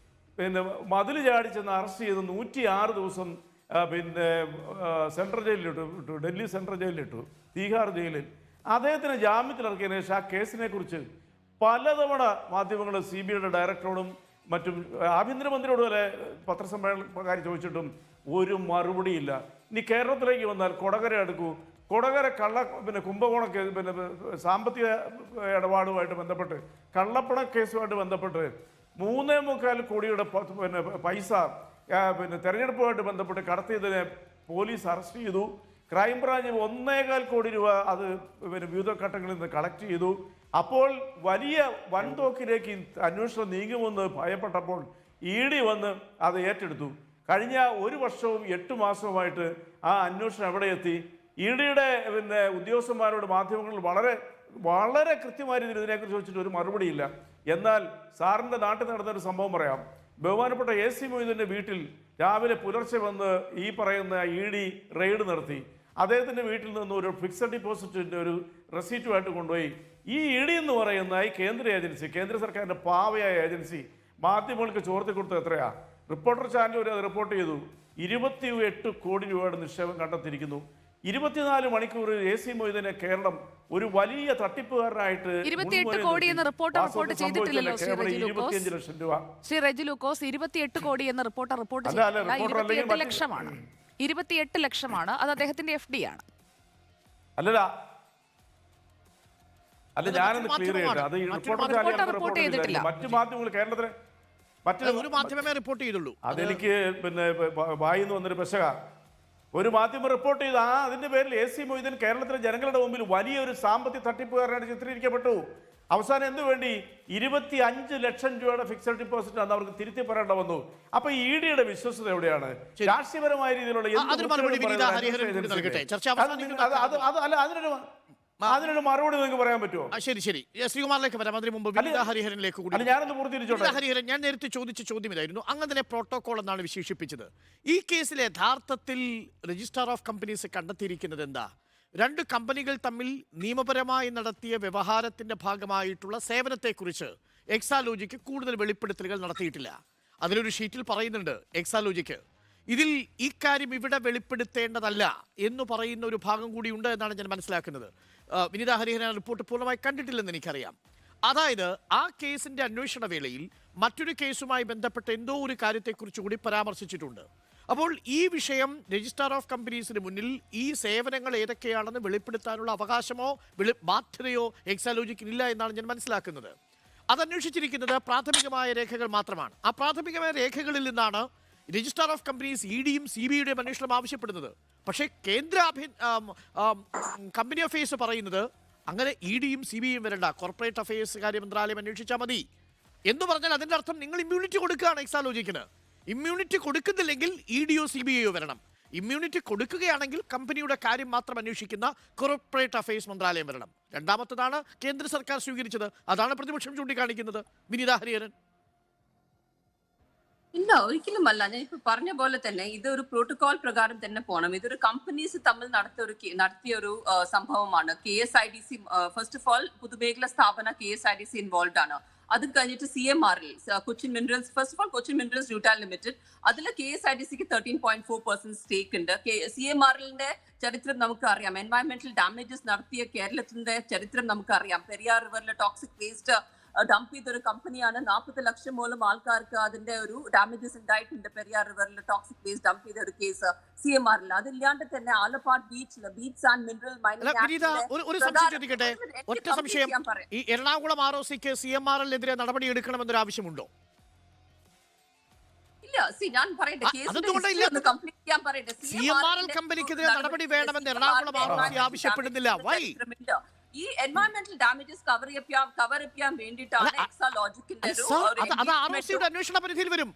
പിന്നെ മതിൽ ചാടിച്ചെന്ന് അറസ്റ്റ് ചെയ്ത് 106 ദിവസം പിന്നെ സെൻട്രൽ ജയിലിലിട്ടു, ഡൽഹി സെൻട്രൽ ജയിലിലിട്ടു, തീഹാർ ജയിലിൽ. അദ്ദേഹത്തിന് ജാമ്യത്തിലിറക്കിയതിനു ശേഷം ആ കേസിനെ കുറിച്ച് പലതവണ മാധ്യമങ്ങൾ CBIയുടെ ഡയറക്ടറോടും മറ്റും ആഭ്യന്തരമന്ത്രിയോട് വരെ പത്രസമ്മേളനക്കാർ ചോദിച്ചിട്ടും ഒരു മറുപടിയില്ല. ഇനി കേരളത്തിലേക്ക് വന്നാൽ കൊടകര എടുക്കൂ. കൊടകര പിന്നെ കുംഭകോണ കേസ്, പിന്നെ സാമ്പത്തിക ഇടപാടുമായിട്ട് ബന്ധപ്പെട്ട് കള്ളപ്പണ കേസുമായിട്ട് ബന്ധപ്പെട്ട് 3.25 കോടിയുടെ പിന്നെ പൈസ പിന്നെ തെരഞ്ഞെടുപ്പുമായിട്ട് ബന്ധപ്പെട്ട് കടത്തിയതിനെ പോലീസ് അറസ്റ്റ് ചെയ്തു. ക്രൈംബ്രാഞ്ച് 1.25 കോടി രൂപ അത് പിന്നെ വിവിധ ഘട്ടങ്ങളിൽ നിന്ന് കളക്ട് ചെയ്തു. അപ്പോൾ വലിയ വൻതോക്കിലേക്ക് അന്വേഷണം നീങ്ങുമെന്ന് ഭയപ്പെട്ടപ്പോൾ ED വന്ന് അത് ഏറ്റെടുത്തു. കഴിഞ്ഞ 1 വർഷവും 8 മാസവുമായിട്ട് ആ അന്വേഷണം എവിടെ എത്തി? EDയുടെ പിന്നെ ഉദ്യോഗസ്ഥന്മാരോട് മാധ്യമങ്ങളിൽ വളരെ വളരെ കൃത്യമായ രീതിയിൽ ഇതിനെക്കുറിച്ച് ചോദിച്ചിട്ട് ഒരു മറുപടിയില്ല. എന്നാൽ സാറിൻ്റെ നാട്ടിൽ നടന്നൊരു സംഭവം പറയാം. ബഹുമാനപ്പെട്ട AC മൊയ്തീൻ്റെ വീട്ടിൽ രാവിലെ പുലർച്ചെ വന്ന് ഈ പറയുന്ന ED റെയ്ഡ് നടത്തി. അദ്ദേഹത്തിൻ്റെ വീട്ടിൽ നിന്ന് ഒരു ഫിക്സഡ് ഡിപ്പോസിറ്റിൻ്റെ ഒരു റെസീറ്റുമായിട്ട് കൊണ്ടുപോയി. ഈ ED എന്ന് പറയുന്ന ഈ കേന്ദ്ര ഏജൻസി, കേന്ദ്ര സർക്കാരിൻ്റെ പാവയായ ഏജൻസി മാധ്യമങ്ങൾക്ക് ചോർത്തി കൊടുത്തത് എത്രയാ? റിപ്പോർട്ടർ ചാനൽ അത് റിപ്പോർട്ട് ചെയ്തു. 28 കോടി രൂപയുടെ നിക്ഷേപം കണ്ടെത്തിയിരിക്കുന്നു. 24 മണിക്കൂർ AC മൊയ്തീനെ കേരളം ഒരു വലിയ തട്ടിപ്പുകാരനായിട്ട് 28 കോടി എന്ന റിപ്പോർട്ട് ചെയ്തിട്ടില്ലല്ലോ ശ്രീ റെജി ലൂക്കോസ്. 25 ലക്ഷം രൂപ. ശ്രീ റെജി ലൂക്കോസ് 28 കോടി എന്ന റിപ്പോർട്ട് അല്ല, ചെയ്തിട്ടില്ല. റിപ്പോർട്ട് അല്ലെങ്കിൽ 28 ലക്ഷമാണ്. 28 ലക്ഷമാണ്. അത് അദ്ദേഹത്തിന്റെ FD ആണ്. അല്ല ഞാനൊന്ന് ക്ലിയർ ചെയ്യട്ടെ. അത് ഈ റിപ്പോർട്ട് ചെയ്തിട്ടില്ല. മറ്റു മാധ്യമങ്ങൾ കേരളത്തിലെ ഒരു മാധ്യമമേ റിപ്പോർട്ട് ചെയ്തുള്ളൂ. അതെനിക്ക് പിന്നെ വായിന്ന് വന്നൊരു പെശക. ഒരു മാധ്യമം റിപ്പോർട്ട് ചെയ്ത് അതിന്റെ പേരിൽ AC മൊയ്തീൻ കേരളത്തിലെ ജനങ്ങളുടെ മുമ്പിൽ വലിയൊരു സാമ്പത്തിക തട്ടിപ്പുകാരനായിട്ട് ചിത്രീകരിക്കപ്പെട്ടു. അവസാനം എന്തു വേണ്ടി 25 ലക്ഷം രൂപയുടെ ഫിക്സഡ് ഡിപ്പോസിറ്റ് അന്ന് അവർക്ക് തിരുത്തി പറയേണ്ട വന്നു. അപ്പൊ ED യുടെ വിശ്വസത എവിടെയാണ്? രാഷ്ട്രീയപരമായ രീതിയിലുള്ള അതിനൊരു മറുപടി നിങ്ങൾക്ക് പറയാൻ പറ്റുമോ? ശരി ശ്രീകുമാറിലേക്ക് വരാം. അതിന് മുമ്പ് വിനീത ഹരിഹരനിലേക്ക് കൂടി. ഞാനൊന്ന് പൂർത്തീകരിച്ചോട്ടെ. ഹരിഹരൻ, ഞാൻ നേരത്തെ ചോദിച്ച ചോദ്യം ഇതായിരുന്നു, അങ്ങനെ പ്രോട്ടോകോൾ എന്നാണ് വിശേഷിപ്പിച്ചത്. ഈ കേസിൽ യഥാർത്ഥത്തിൽ രജിസ്ട്രാർ ഓഫ് കമ്പനീസ് കണ്ടെത്തിയിരിക്കുന്നത് എന്താ? രണ്ട് കമ്പനികൾ തമ്മിൽ നിയമപരമായി നടത്തിയ വ്യവഹാരത്തിന്റെ ഭാഗമായിട്ടുള്ള സേവനത്തെക്കുറിച്ച് എക്സാലോജിക്ക് കൂടുതൽ വെളിപ്പെടുത്തലുകൾ നടത്തിയിട്ടില്ല. അതിലൊരു ഷീറ്റിൽ പറയുന്നുണ്ട് എക്സാലോജിക്ക് ഇതിൽ ഈ കാര്യം ഇവിടെ വെളിപ്പെടുത്തേണ്ടതല്ല എന്ന് പറയുന്ന ഒരു ഭാഗം കൂടി ഉണ്ട് എന്നാണ് ഞാൻ മനസ്സിലാക്കുന്നത്. വിനീത ഹരിഹരൻ റിപ്പോർട്ട് പൂർണ്ണമായി കണ്ടിട്ടില്ലെന്ന് എനിക്കറിയാം. അതായത് ആ കേസിന്റെ അന്വേഷണ വേളയിൽ മറ്റൊരു കേസുമായി ബന്ധപ്പെട്ട എന്തോ ഒരു കാര്യത്തെക്കുറിച്ച് കൂടി പരാമർശിച്ചിട്ടുണ്ട്. അപ്പോൾ ഈ വിഷയം രജിസ്ട്രാർ ഓഫ് കമ്പനീസിന് മുന്നിൽ ഈ സേവനങ്ങൾ ഏതൊക്കെയാണെന്ന് വെളിപ്പെടുത്താനുള്ള അവകാശമോ ബാധ്യതയോ എക്സാലോജിക്കില്ല എന്നാണ് ഞാൻ മനസ്സിലാക്കുന്നത്. അതന്വേഷിച്ചിരിക്കുന്നത് പ്രാഥമികമായ രേഖകൾ മാത്രമാണ്. ആ പ്രാഥമികമായ രേഖകളിൽ നിന്നാണ് രജിസ്ട്രാർ ഓഫ് കമ്പനീസ് EDയും CBIയുടെയും അന്വേഷണം ആവശ്യപ്പെടുന്നത്. പക്ഷേ കേന്ദ്ര കമ്പനി അഫയേഴ്സ് പറയുന്നത് അങ്ങനെ EDയും CBIയും വരണ്ട, കോർപ്പറേറ്റ് അഫയേഴ്സ് കാര്യ മന്ത്രാലയം അന്വേഷിച്ചാൽ മതി എന്ന് പറഞ്ഞാൽ അതിൻ്റെ അർത്ഥം നിങ്ങൾ ഇമ്മ്യൂണിറ്റി കൊടുക്കുകയാണ് എക്സാലോജിക്കിന്. ഇമ്മ്യൂണിറ്റി കൊടുക്കുന്നില്ലെങ്കിൽ EDയോ CBIയോ വരണം. ഇമ്മ്യൂണിറ്റി കൊടുക്കുകയാണെങ്കിൽ കമ്പനിയുടെ കാര്യം മാത്രം അന്വേഷിക്കുന്ന കോർപ്പറേറ്റ് അഫയേഴ്സ് മന്ത്രാലയം വരണം. രണ്ടാമത്തതാണ് കേന്ദ്ര സർക്കാർ സ്വീകരിച്ചത്. അതാണ് പ്രതിപക്ഷം ചൂണ്ടിക്കാണിക്കുന്നത്. വിനീത ഹരിഹരൻ. ഇല്ല, ഒരിക്കലുമല്ല. ഞാൻ ഇപ്പൊ പറഞ്ഞ പോലെ തന്നെ ഇതൊരു പ്രോട്ടോകോൾ പ്രകാരം തന്നെ പോകണം. ഇതൊരു കമ്പനീസ് തമ്മിൽ നടത്തിയ ഒരു സംഭവമാണ്. KSIDC ഫസ്റ്റ് ഓഫ് ഓൾ പൊതുമേഖലാ സ്ഥാപന KSIDC ഇൻവോൾവ് ആണ്. അത് കഴിഞ്ഞിട്ട് CMRL Cochin minerals, first of all Cochin minerals ന്യൂട്ടാൽ ലിമിറ്റഡ്, അതിൽ KSIDCക്ക് 13.4% സ്റ്റേക്ക് ഉണ്ട്. CMRLന്റെ ചരിത്രം നമുക്കറിയാം. എൻവയറമെന്റൽ ഡാമേജസ് നടത്തിയ കേരളത്തിന്റെ ചരിത്രം നമുക്കറിയാം. പെരിയാർ റിവറിലെ ടോക്സിക് വേസ്റ്റ് ഡംപ് ചെയ്തൊരു കമ്പനിയാണ്. 40 ലക്ഷം മൂലം ആൾക്കാർക്ക് അതിന്റെ ഒരു ഡാമേജസ് ഉണ്ടായിട്ടുണ്ട്. പെരിയാർ റിവറിൽ ടോക്സിക് വേസ്റ്റ് ഡംപ് ചെയ്ത ഒരു കേസ് CMRL. അതില്ലാണ്ട് തന്നെ ആലപ്പാട് ബീച്ച് ആൻഡ് മിനറൽ ഒറ്റ സംശയം, ഈ എറണാകുളം ROCക്ക് CMRLനെതിരെ നടപടി എടുക്കണമെന്നൊരു ആവശ്യമുണ്ടോ? ഇല്ല, ഞാൻ പറയട്ടെ, CMRL കമ്പനിക്കെതിരെ നടപടി വേണമെന്ന് എറണാകുളം ROC ആവശ്യപ്പെടുന്നില്ല. വൈ? ഈ എൻവയറമെന്റൽ ഡാമേജസ് കവർ ചെയ്യാൻ വേണ്ടിയിട്ടാണ് എക്സാലോജിക്കിന്റെ ROCയുടെ അന്വേഷണ പരിധിയിൽ വരും.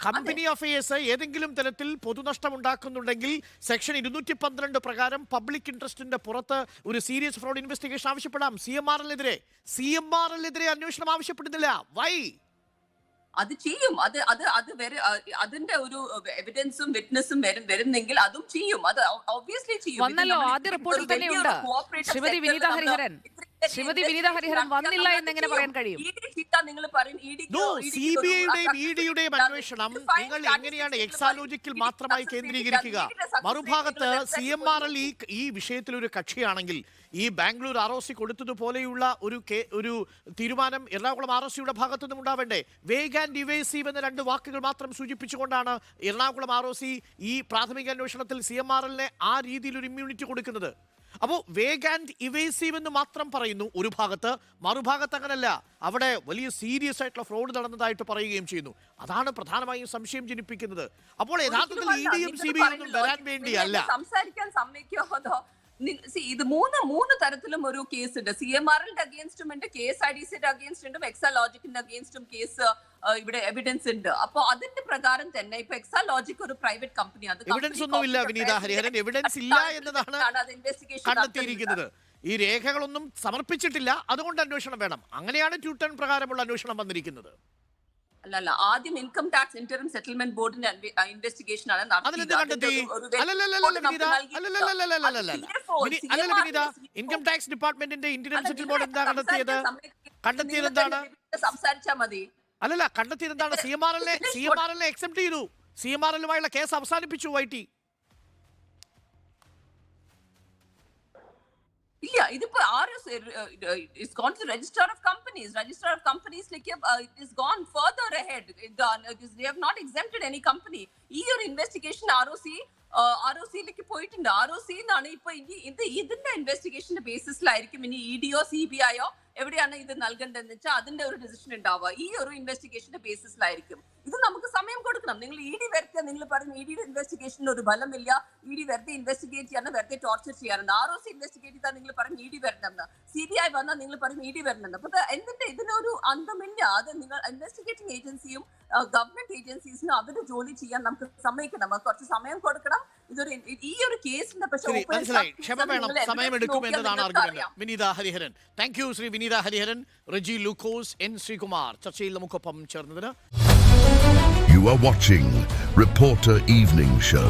കമ്പനി അഫയേഴ്സ് ഏതെങ്കിലും തരത്തിൽ പൊതുനഷ്ടം ഉണ്ടാക്കുന്നുണ്ടെങ്കിൽ സെക്ഷൻ 212 പ്രകാരം പബ്ലിക് ഇൻട്രസ്റ്റിന്റെ പുറത്ത് ഒരു സീരിയസ് ഫ്രോഡ് ഇൻവെസ്റ്റിഗേഷൻ ആവശ്യപ്പെടാം. CMRLനെതിരെ അന്വേഷണം ആവശ്യപ്പെടുന്നില്ല. വൈ? അത് ചെയ്യും. അതിന്റെ ഒരു എവിഡൻസും വിറ്റ്നസും വരുന്നെങ്കിൽ അതും ചെയ്യും. അത് ഒബ്വിയസ്ലി ചെയ്യും. വന്നല്ലോ, ആദ്യ റിപ്പോർട്ടിൽ തന്നെയുണ്ട്. ശ്രീമതി വിനീത ഹരിഹരൻ വന്നില്ല എന്നെങ്ങനെ പറയാൻ കഴിയും? CBIയുടെയും EDയുടെയും അന്വേഷണം നിങ്ങൾ എങ്ങനെയാണ് എക്സാലോജിക്കിൽ മാത്രമായി കേന്ദ്രീകരിക്കുക? മറുഭാഗത്ത് CMRL ഈ വിഷയത്തിൽ ഒരു കക്ഷിയാണെങ്കിൽ ഈ ബാംഗ്ലൂർ ROC കൊടുത്തതുപോലെയുള്ള ഒരു തീരുമാനം എറണാകുളം ROCയുടെ ഭാഗത്തു നിന്നും ഉണ്ടാവേണ്ടേ? വേഗ് ആൻഡ് ഇവേസീവ് എന്ന രണ്ട് വാക്കുകൾ മാത്രം സൂചിപ്പിച്ചുകൊണ്ടാണ് എറണാകുളം ROC ഈ പ്രാഥമിക അന്വേഷണത്തിൽ CMRLനെ ആ രീതിയിൽ ഒരു ഇമ്മ്യൂണിറ്റി കൊടുക്കുന്നത്. അപ്പോൾ വേഗ് ആൻഡ് ഇവേസീവ് എന്ന് മാത്രം പറയുന്നു ഒരു ഭാഗത്ത്, മറുഭാഗത്ത് അങ്ങനല്ല. അവിടെ വലിയ സീരിയസ് ആയിട്ടുള്ള ഫ്രോഡ് നടന്നതായിട്ട് പറയുകയും ചെയ്യുന്നു. അതാണ് പ്രധാനമായും സംശയം ജനിപ്പിക്കുന്നത്. അപ്പോൾ യഥാർത്ഥത്തിൽ EDയും CBIയും വരാൻ വേണ്ടിയല്ല. സംസാരിക്കാൻ സമ്മതിക്കോ? ഇത് മൂന്ന് തരത്തിലും ഒരു കേസ് ഉണ്ട്. CMRLന്റെ അഗേൻസ്റ്റും ഉണ്ട്, KSIDCയുടെ അഗേൻസ്റ്റും എക്സാലോജിക്കിന്റെ അഗേൻസ്റ്റും കേസ് ഇവിടെ എവിഡൻസ് ഉണ്ട്. അപ്പൊ അതിന്റെ പ്രകാരം തന്നെ ഇപ്പൊ എക്സാലോജിക് ഒരു പ്രൈവറ്റ് കമ്പനിയാണ്. എവിഡൻസ് ഒന്നുമില്ല വിനീത ഹരിഹരൻ, എവിഡൻസ് ഇല്ല എന്നതാണ് കണ്ടെത്തിയിരിക്കുന്നത്. ഈ രേഖകളൊന്നും സമർപ്പിച്ചിട്ടില്ല, അതുകൊണ്ട് അന്വേഷണം വേണം. അങ്ങനെയാണ് 210 പ്രകാരമുള്ള അന്വേഷണം വന്നിരിക്കുന്നത്. അല്ല, ആദ്യം ഇൻകം ടാക്സ് ഇന്ററിം സെറ്റിൽമെന്റ് ബോർഡിന്റെ ഇൻവെസ്റ്റിഗേഷൻ ആണ് ഇൻകം ടാക്സ് ഡിപ്പാർട്ട്മെന്റിന്റെ ഇന്ററിം സെറ്റിൽമെന്റ് ബോർഡ് എന്താ കണ്ടെത്തിയത് എന്താണ്? സംസാരിച്ചാൽ മതി. കണ്ടെത്തിയത് എന്താണ്? CMRLനെ എക്സെപ്റ്റ് ചെയ്തു. CMRLുമായുള്ള കേസ് അവസാനിപ്പിച്ചു. YT ഇല്ല, ഇതിപ്പോ it's gone to the Register of Companies. Register of Companies like it is gone further ahead. They have not exempted any company. ഈ ഒരു ഇൻവെസ്റ്റിഗേഷൻ ROC-ലേക്ക് പോയിട്ടുണ്ട്. ROC എന്നാണ് ഇപ്പൊ ഇതിന്റെ ഇൻവെസ്റ്റിഗേഷന്റെ ബേസിസിലായിരിക്കും ഇനി EDയോ CBIയോ എവിടെയാണ് ഇത് നൽകേണ്ടതെന്ന് വെച്ചാൽ അതിന്റെ ഒരു ഡിസിഷൻ ഉണ്ടാവുക. ഈ ഒരു ഇൻവെസ്റ്റിഗേഷന്റെ ബേസിസിലായിരിക്കും. ഇത് നമുക്ക് സമയം കൊടുക്കണം. നിങ്ങൾ ED വരുത്തുക, നിങ്ങൾ പറയും EDയുടെ ഇൻവെസ്റ്റിഗേഷന് ഒരു ബലമില്ല, ED വെറുതെ ഇൻവെസ്റ്റിഗേറ്റ് ചെയ്യാൻ, വെറുതെ ടോർച്ചർ ചെയ്യാറുണ്ട്. ROC ഇൻവെസ്റ്റിഗേറ്റ് ചെയ്താൽ നിങ്ങൾ പറയും ED വരണമെന്ന്, CBI വന്നാൽ നിങ്ങൾ പറയും ED വരണമെന്ന്. അപ്പൊ എന്തിന്റെ ഇതിനൊരു അന്തമില്ല. അത് നിങ്ങൾ ഇൻവെസ്റ്റിഗേറ്റിംഗ് ഏജൻസിയും ഗവൺമെന്റ് ഏജൻസീസിനും അവരുടെ ജോലി ചെയ്യാൻ നമുക്ക് സമ്മതിക്കണം, കുറച്ച് സമയം കൊടുക്കണം. ഈ ഒരു കേസിന്റെ മനസ്സിലായി, ക്ഷമ വേണം, സമയമെടുക്കും എന്നതാണ് argument. Vineetha Hariharan, thank you Shri Vineetha Hariharan. Reji Lukose, N. Sreekumar ചർച്ചയിൽ നമുക്കൊപ്പം ചേർന്നതിന്. You are watching Reporter Evening Show.